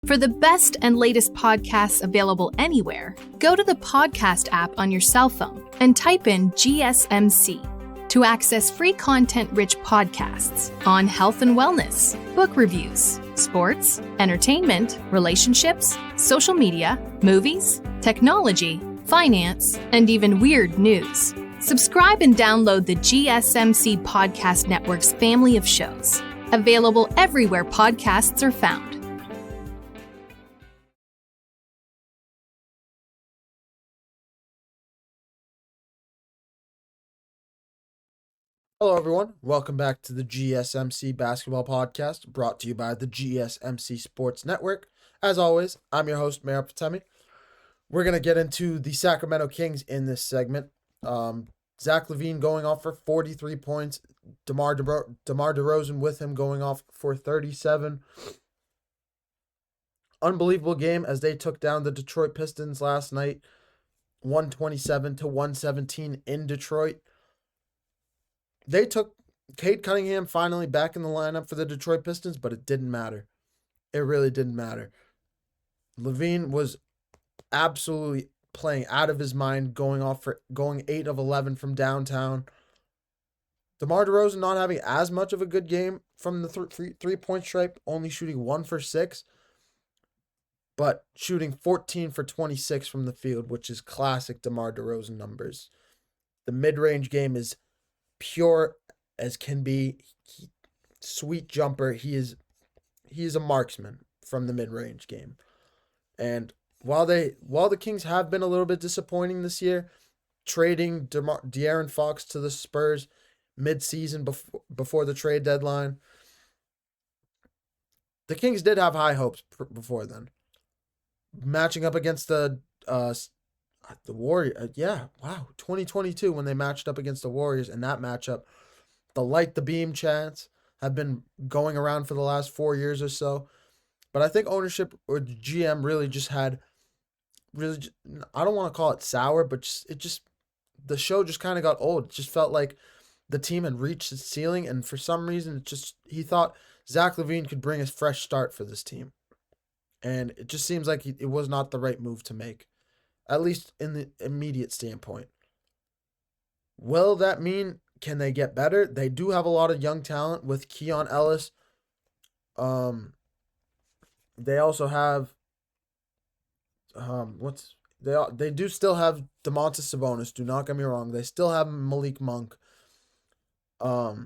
For the best and latest podcasts available anywhere, go to the podcast app on your cell phone and type in GSMC to access free content-rich podcasts on health and wellness, book reviews, sports, entertainment, relationships, social media, movies, technology, finance, and even weird news. Subscribe and download the GSMC Podcast Network's family of shows, available everywhere podcasts are found. Hello, everyone. Welcome back to the GSMC Basketball Podcast, brought to you by the GSMC Sports Network. As always, I'm your host, Mayor Patemi. We're going to get into the Sacramento Kings in this segment. Zach LaVine going off for 43 points. DeMar DeRozan with him going off for 37. Unbelievable game as they took down the Detroit Pistons last night, 127 to 117 in Detroit. They took Cade Cunningham finally back in the lineup for the Detroit Pistons, but it didn't matter. it really didn't matter. LaVine was absolutely playing out of his mind, going 8 of 11 from downtown. DeMar DeRozan not having as much of a good game from the three-point stripe, only shooting 1 for 6, but shooting 14 for 26 from the field, which is classic DeMar DeRozan numbers. The mid-range game is pure as can be. Sweet jumper. He is a marksman from the mid-range game. And while the Kings have been a little bit disappointing this year, trading De'Aaron Fox to the Spurs mid-season before the trade deadline, the Kings did have high hopes before then. Matching up against the Warriors, 2022 when they matched up against the Warriors, in that matchup, the light the beam chants have been going around for the last 4 years or so. But I think ownership or the GM really just had, I don't want to call it sour, but the show just kind of got old. It just felt like the team had reached its ceiling, and for some reason, he thought Zach LaVine could bring a fresh start for this team. And it just seems like it was not the right move to make, at least in the immediate standpoint. Will that mean, can they get better? They do have a lot of young talent with Keon Ellis. They also have they do still have Domantas Sabonis. Do not get me wrong. They still have Malik Monk. But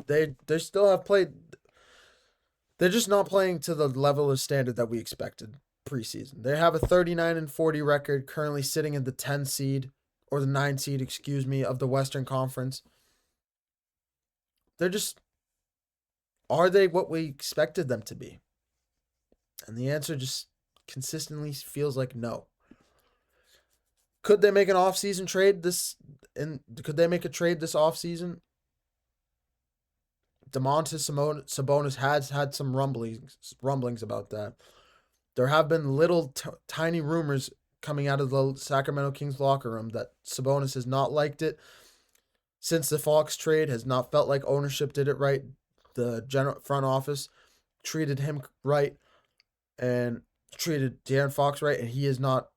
they still have played. They're just not playing to the level of standard that we expected preseason. They have a 39-40 record, currently sitting in the 10 seed or the 9 seed, of the Western Conference. Are they what we expected them to be? And the answer just consistently feels like no. Could they make an off-season trade could they make a trade this off-season? Domantas Sabonis has had some rumblings about that. There have been little tiny rumors coming out of the Sacramento Kings locker room that Sabonis has not liked it since the Fox trade, has not felt like ownership did it right. The general front office treated him right and treated De'Aaron Fox right, and he is not.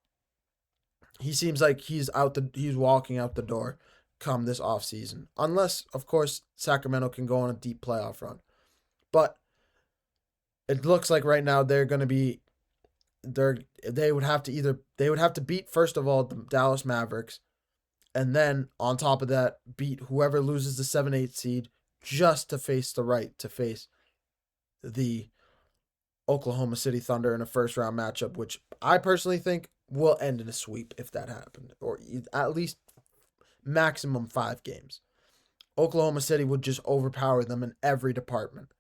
He seems like he's walking out the door come this offseason. Unless, of course, Sacramento can go on a deep playoff run. But it looks like right now they would have to beat, first of all, the Dallas Mavericks, and then on top of that beat whoever loses the 7-8 seed just to face the Oklahoma City Thunder in a first round matchup, which I personally think will end in a sweep if that happened, or at least maximum 5 games. Oklahoma City would just overpower them in every department,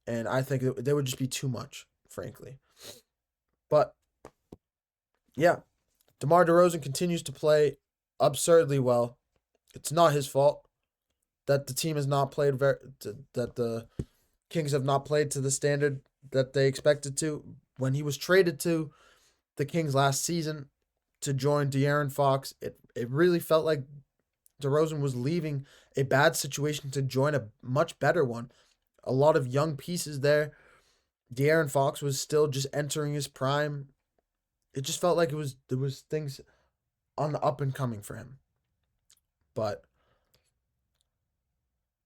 and I think they would just be too much, frankly. But yeah, DeMar DeRozan continues to play absurdly well. It's not his fault that the team has not played that the Kings have not played to the standard that they expected to. When he was traded to the Kings last season to join De'Aaron Fox, it really felt like DeRozan was leaving a bad situation to join a much better one. A lot of young pieces there. De'Aaron Fox was still just entering his prime. It just felt like there was things on the up and coming for him. But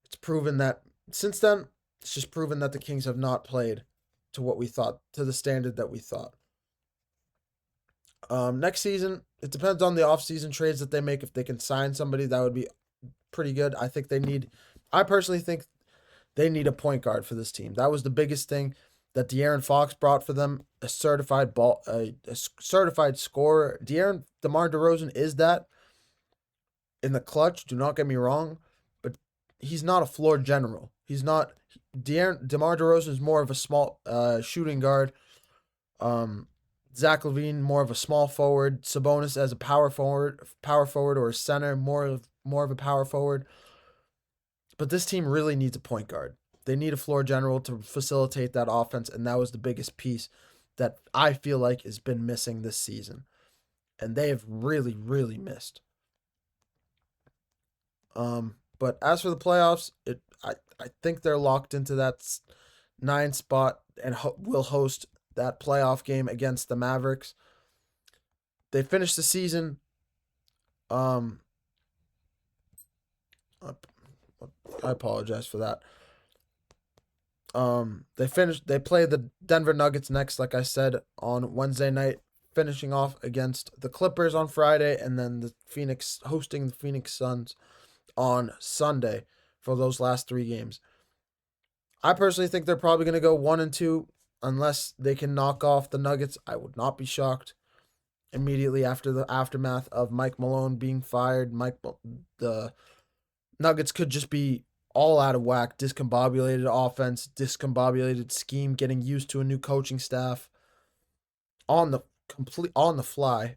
it's proven that since then, it's just proven that the Kings have not played to what we thought, to the standard that we thought. Next season, it depends on the offseason trades that they make. If they can sign somebody, that would be pretty good. I personally think they need a point guard for this team. That was the biggest thing that De'Aaron Fox brought for them, a certified scorer. DeMar DeRozan is that in the clutch, do not get me wrong, but he's not a floor general. He's not. DeMar DeRozan is more of a small shooting guard. Zach LaVine more of a small forward. Sabonis as a power forward or a center, more of a power forward. But this team really needs a point guard. They need a floor general to facilitate that offense, and that was the biggest piece that I feel like has been missing this season. And they have really, really missed. But as for the playoffs, I think they're locked into that 9 spot and will host that playoff game against the Mavericks. They finished the season. I apologize for that. They play the Denver Nuggets next, like I said, on Wednesday night, finishing off against the Clippers on Friday, and then hosting the Phoenix Suns on Sunday for those last 3 games. I personally think they're probably going to go 1-2 unless they can knock off the Nuggets. I would not be shocked. Immediately after the aftermath of Mike Malone being fired, the Nuggets could just be all out of whack, discombobulated offense, discombobulated scheme, getting used to a new coaching staff on the fly.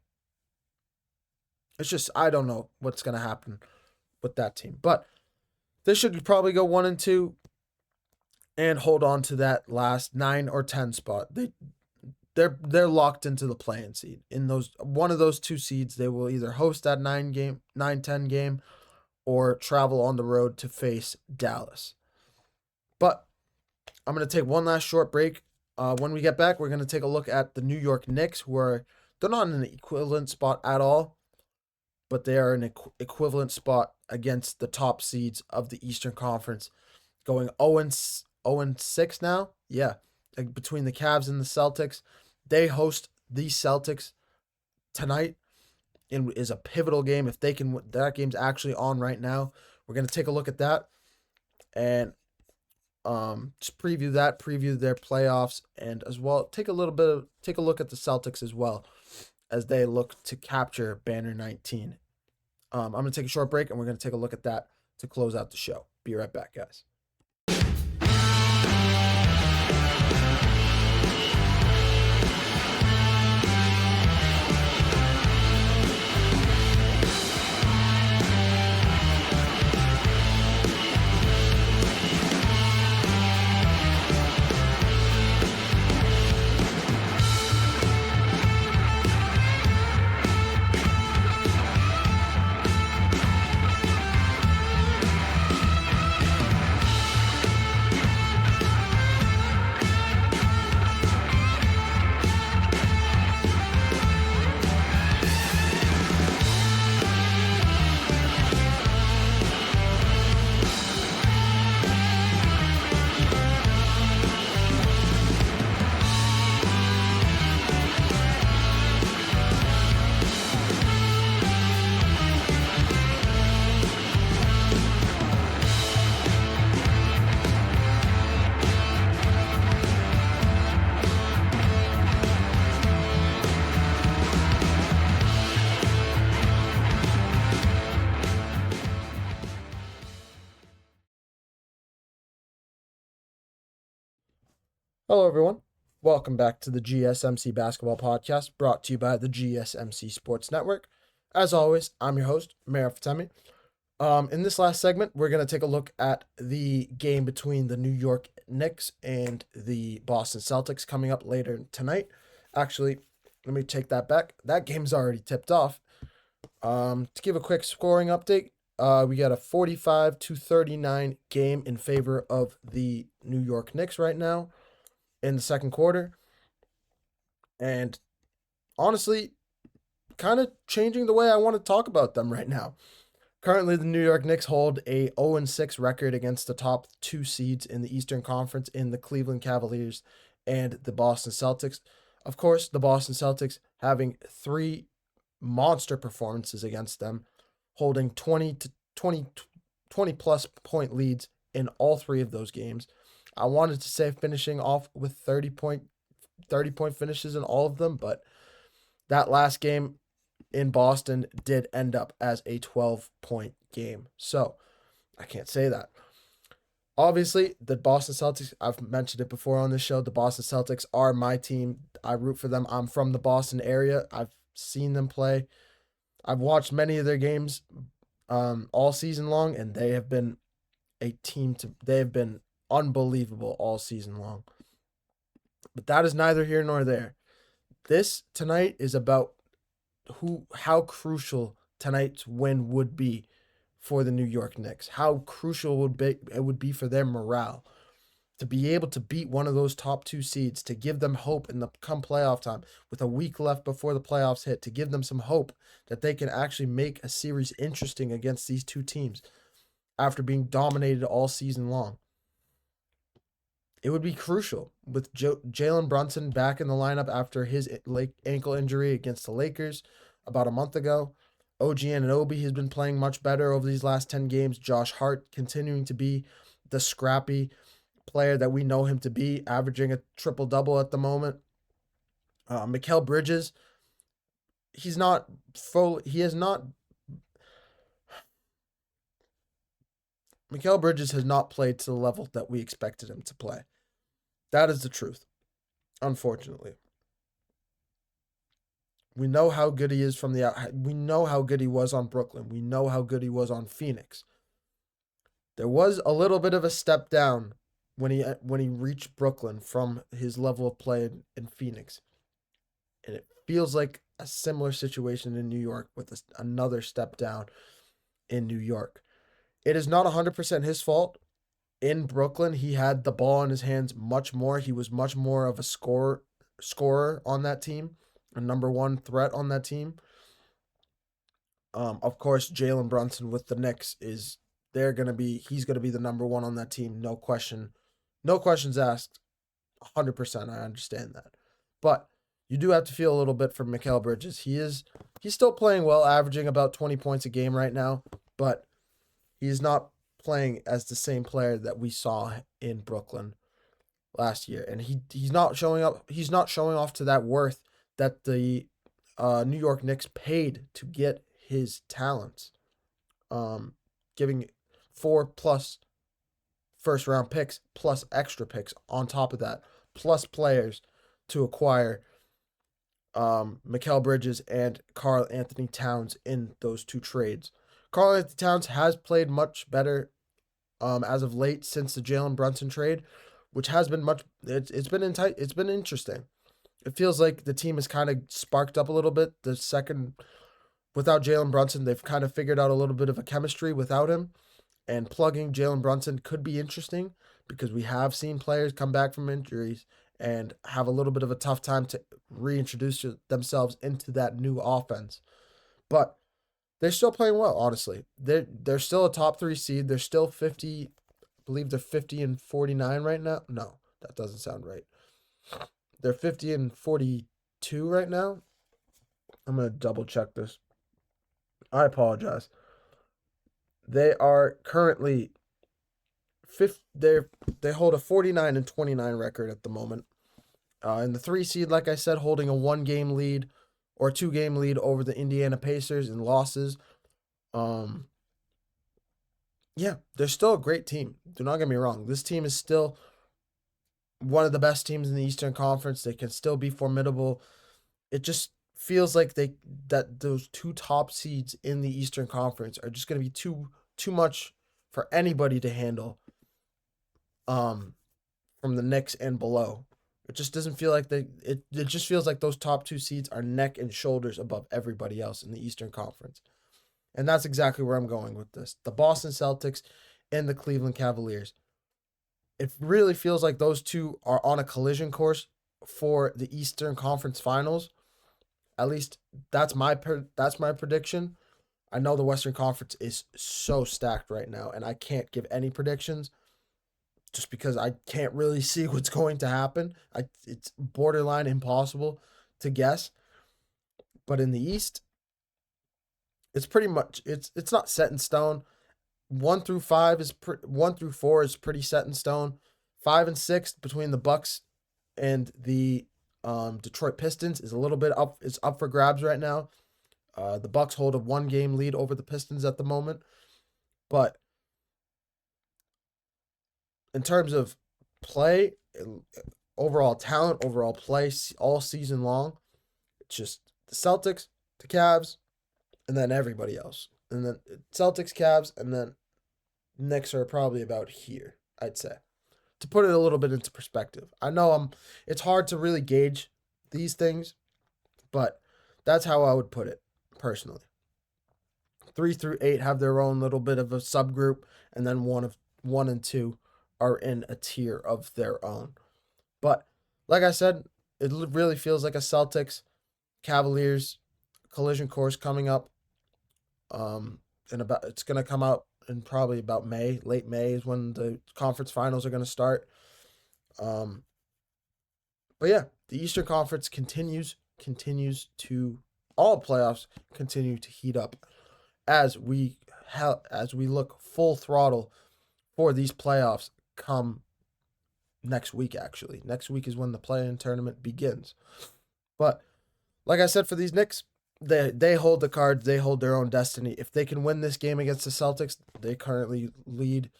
It's just, I don't know what's going to happen with that team. But they should probably go 1-2 and hold on to that last 9 or 10 spot. They're locked into the play-in seed. In one of those 2 seeds, they will either host that 9-10 game or travel on the road to face Dallas. But I'm going to take one last short break. When we get back, we're going to take a look at the New York Knicks, they're not in an equivalent spot at all, but they are in an equivalent spot against the top seeds of the Eastern Conference, going 0-6 now. Yeah, between the Cavs and the Celtics. They host the Celtics tonight. It is a pivotal game. If they can, that game's actually on right now. We're going to take a look at that and just preview their playoffs, and as well take a look at the Celtics as well as they look to capture Banner 19. I'm going to take a short break, and we're going to take a look at that to close out the show. Be right back, guys. Hello, everyone. Welcome back to the GSMC Basketball Podcast, brought to you by the GSMC Sports Network. As always, I'm your host, Mayor Fatemi. In this last segment, we're going to take a look at the game between the New York Knicks and the Boston Celtics coming up later tonight. Actually, let me take that back. That game's already tipped off. To give a quick scoring update, we got a 45-39 game in favor of the New York Knicks right now in the second quarter. And honestly, kind of changing the way I want to talk about them right now. Currently, the New York Knicks hold a 0-6 record against the top 2 seeds in the Eastern Conference in the Cleveland Cavaliers and the Boston Celtics. Of course, the Boston Celtics having 3 monster performances against them, holding 20 plus point leads in all 3 of those games. I wanted to say finishing off with 30 point finishes in all of them, but that last game in Boston did end up as a 12-point game. So I can't say that. Obviously, the Boston Celtics, I've mentioned it before on this show, the Boston Celtics are my team. I root for them. I'm from the Boston area. I've seen them play. I've watched many of their games all season long, and they have been they have been unbelievable all season long. But that is neither here nor there. This tonight is about how crucial tonight's win would be for the New York Knicks. How crucial it would be for their morale. to be able to beat one of those top 2 seeds, to give them hope in the come playoff time with a week left before the playoffs hit, to give them some hope that they can actually make a series interesting against these two teams after being dominated all season long. It would be crucial with Jalen Brunson back in the lineup after his ankle injury against the Lakers about a month ago. OG Anunoby has been playing much better over these last 10 games. Josh Hart continuing to be the scrappy player that we know him to be, averaging a triple-double at the moment. Mikal Bridges, Mikal Bridges has not played to the level that we expected him to play. That is the truth, unfortunately. We know how good he is from the out. We know how good he was on Brooklyn. We know how good he was on Phoenix. There was a little bit of a step down when he reached Brooklyn from his level of play in Phoenix. And it feels like a similar situation in New York with another step down in New York. It is not 100% his fault. In Brooklyn, he had the ball in his hands much more. He was much more of a scorer on that team, a number one threat on that team. Of course, Jalen Brunson with the Knicks he's going to be the number one on that team. No questions asked. 100%. I understand that. But you do have to feel a little bit for Mikal Bridges. He's still playing well, averaging about 20 points a game right now, but he's not playing as the same player that we saw in Brooklyn last year. And he's not showing up. He's not showing off to that worth that the New York Knicks paid to get his talents. Giving 4+ first-round picks plus extra picks on top of that, plus players to acquire Mikal Bridges and Karl Anthony Towns in those two trades. Karl Anthony Towns has played much better as of late since the Jalen Brunson trade, which has been it's been interesting. It feels like the team has kind of sparked up a little bit. Without Jalen Brunson, they've kind of figured out a little bit of a chemistry without him. And plugging Jalen Brunson could be interesting because we have seen players come back from injuries and have a little bit of a tough time to reintroduce themselves into that new offense. But they're still playing well, honestly. They're still a top 3 seed. They're still 50, I believe they're 50-49 right now. No, that doesn't sound right. They're 50-42 right now. I'm going to double check this. I apologize. They are currently they hold a 49-29 record at the moment. In the 3 seed, like I said, holding a 1-game lead or 2-game lead over the Indiana Pacers in losses. Yeah, they're still a great team. Do not get me wrong. This team is still one of the best teams in the Eastern Conference. They can still be formidable. It just feels like that those 2 top seeds in the Eastern Conference are just going to be too much for anybody to handle from the Knicks and below. It just doesn't feel like it just feels like those top 2 seeds are neck and shoulders above everybody else in the Eastern Conference. And that's exactly where I'm going with this. The Boston Celtics and the Cleveland Cavaliers. It really feels like those two are on a collision course for the Eastern Conference Finals. At least that's my prediction. I know the Western Conference is so stacked right now, and I can't give any predictions just because I can't really see what's going to happen. It's borderline impossible to guess. But in the East, it's pretty much it's not set in stone. 1 through 4 is pretty set in stone. 5 and 6 between the Bucks and the Detroit Pistons is a little bit up. It's up for grabs right now. The Bucks hold a 1-game lead over the Pistons at the moment, but in terms of play, overall talent, overall play all season long, it's just the Celtics, the Cavs, and then everybody else. And then Celtics, Cavs, and then Knicks are probably about here, I'd say. To put it a little bit into perspective. I know it's hard to really gauge these things, but that's how I would put it, personally. 3 through 8 have their own little bit of a subgroup, and then 1 and 2 are in a tier of their own. But like I said, it really feels like a Celtics Cavaliers collision course coming up. It's gonna come out in probably about May. Late May is when the conference finals are gonna start. But yeah, the Eastern Conference continues to all playoffs continue to heat up as we look full throttle for these playoffs come next week. Actually, next week is when the play-in tournament begins. But like I said, for these Knicks, they hold the cards. They hold their own destiny. If they can win this game against the Celtics, they currently lead.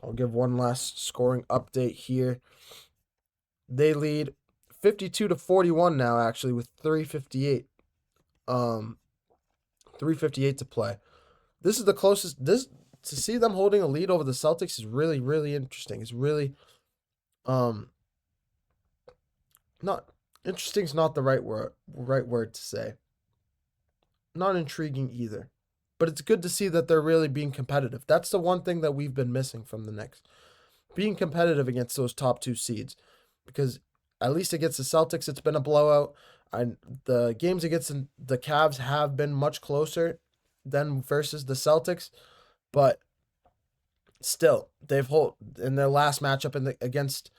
I'll give one last scoring update here. They lead 52-41 now, actually, with 3:58. 3:58 to play. This is the closest. This to see them holding a lead over the Celtics is really, really interesting. It's really, not interesting is not the right word to say. Not intriguing either, but it's good to see that they're really being competitive. That's the one thing that we've been missing from the Knicks, being competitive against those top two seeds, because at least against the Celtics, it's been a blowout. The games against the Cavs have been much closer than versus the Celtics, but still, they've held in their last matchup against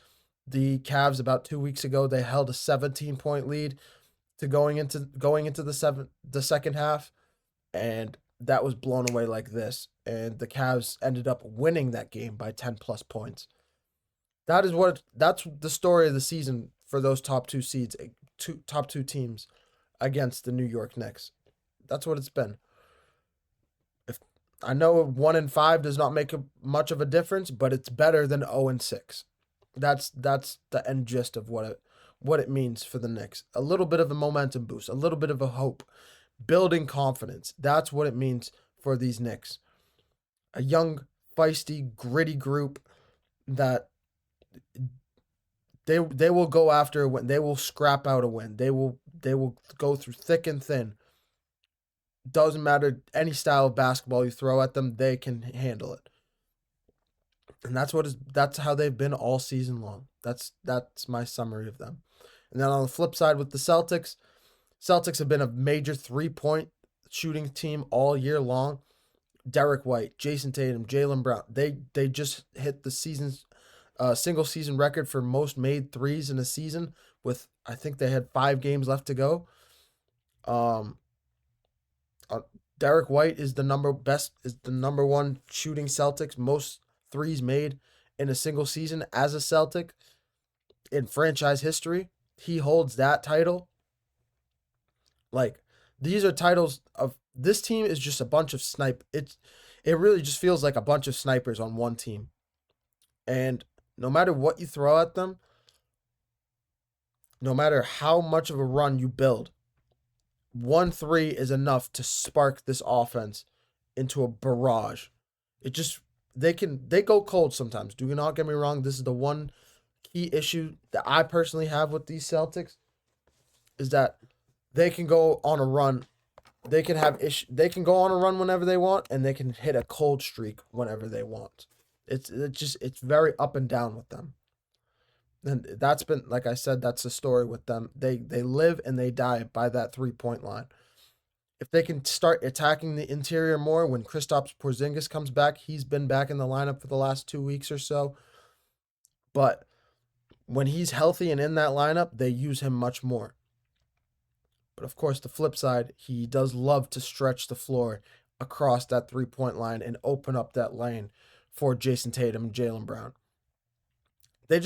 the Cavs about 2 weeks ago. They held a 17-point lead to going into the second half, and that was blown away like this. And the Cavs ended up winning that game by 10 plus points. That's the story of the season for those top two seeds, top two teams against the New York Knicks. That's what it's been. If I know 1-5 does not make much of a difference, but it's better than 0-6. That's the end gist of what it means for the Knicks. A little bit of a momentum boost, a little bit of a hope, building confidence. That's what it means for these Knicks. A young, feisty, gritty group that they will go after a win. They will scrap out a win. They will go through thick and thin. Doesn't matter any style of basketball you throw at them, they can handle it. And that's how they've been all season long. That's my summary of them. And then on the flip side with the Celtics have been a major 3-point shooting team all year long. Derek White, Jason Tatum, Jaylen Brown, they just hit the season's single season record for most made threes in a season with, I think they had 5 games left to go. Derek White is the number one shooting Celtics, most threes made in a single season as a Celtic in franchise history. He holds that title. Like, these are titles of this team is just a bunch of it really just feels like a bunch of snipers on one team. And no matter what you throw at them, no matter how much of a run you build, 1 3 is enough to spark this offense into a barrage. They go cold sometimes. Do not get me wrong. This is the one key issue that I personally have with these Celtics, is that they can go on a run. They can go on a run whenever they want, and they can hit a cold streak whenever they want. It's very up and down with them. And that's been, like I said, that's the story with them. They live and they die by that 3-point line. If they can start attacking the interior more when Kristaps Porzingis comes back, he's been back in the lineup for the last 2 weeks or so. But when he's healthy and in that lineup, they use him much more. But of course, the flip side, he does love to stretch the floor across that 3-point line and open up that lane for Jason Tatum and Jaylen Brown. I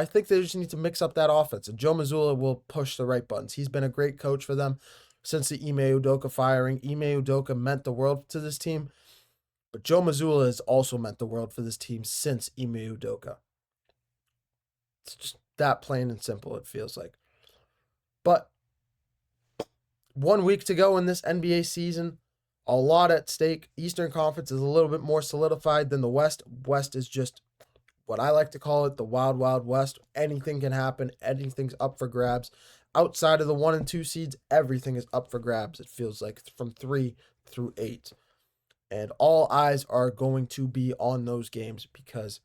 think they just need to mix up that offense. And Joe Mazzulla will push the right buttons. He's been a great coach for them since the Ime Udoka firing. Ime Udoka meant the world to this team, but Joe Mazzulla has also meant the world for this team since Ime Udoka. It's just that plain and simple, it feels like. But 1 week to go in this NBA season, a lot at stake. Eastern Conference is a little bit more solidified than the West. West is just what I like to call it, the Wild Wild West. Anything can happen. Anything's up for grabs. Outside of the 1 and 2 seeds, everything is up for grabs. It feels like from 3 through 8. And all eyes are going to be on those games because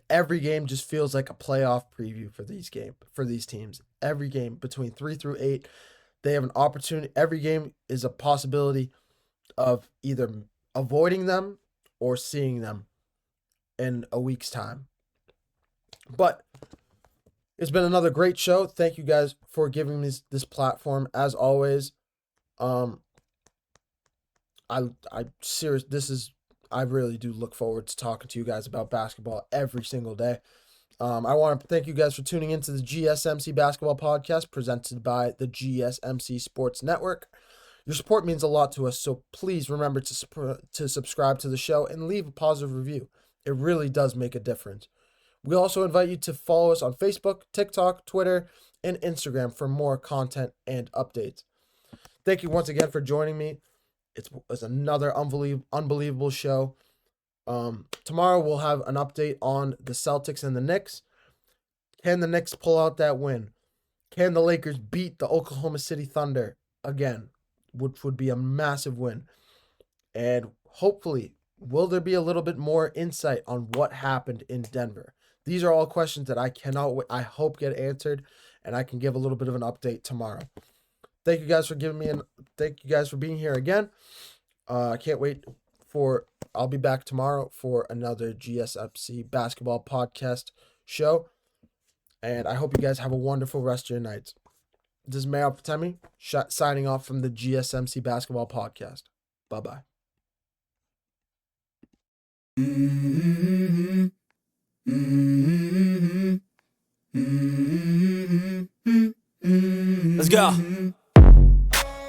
every game just feels like a playoff preview for these teams. Every game between 3 through 8, they have an opportunity. Every game is a possibility of either avoiding them or seeing them in a week's time. But it's been another great show. Thank you guys for giving me this platform. As always, I really do look forward to talking to you guys about basketball every single day. I want to thank you guys for tuning into the GSMC Basketball Podcast presented by the GSMC Sports Network. Your support means a lot to us, so please remember to subscribe to the show and leave a positive review. It really does make a difference. We also invite you to follow us on Facebook, TikTok, Twitter, and Instagram for more content and updates. Thank you once again for joining me. It's another unbelievable show. Tomorrow we'll have an update on the Celtics and the Knicks. Can the Knicks pull out that win? Can the Lakers beat the Oklahoma City Thunder again, which would be a massive win? And hopefully, will there be a little bit more insight on what happened in Denver? These are all questions that I hope get answered, and I can give a little bit of an update tomorrow. Thank you guys for thank you guys for being here again. I can't wait I'll be back tomorrow for another GSMC Basketball Podcast show. And I hope you guys have a wonderful rest of your nights. This is Mayor Patemi signing off from the GSMC Basketball Podcast. Bye-bye. Let's go.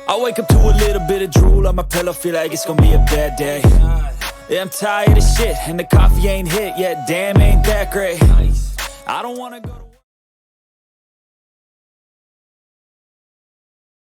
I wake up to a little bit of drool on my pillow, feel like it's gonna be a bad day. Yeah, I'm tired of shit, and the coffee ain't hit yet, damn, ain't that great. I don't wanna go to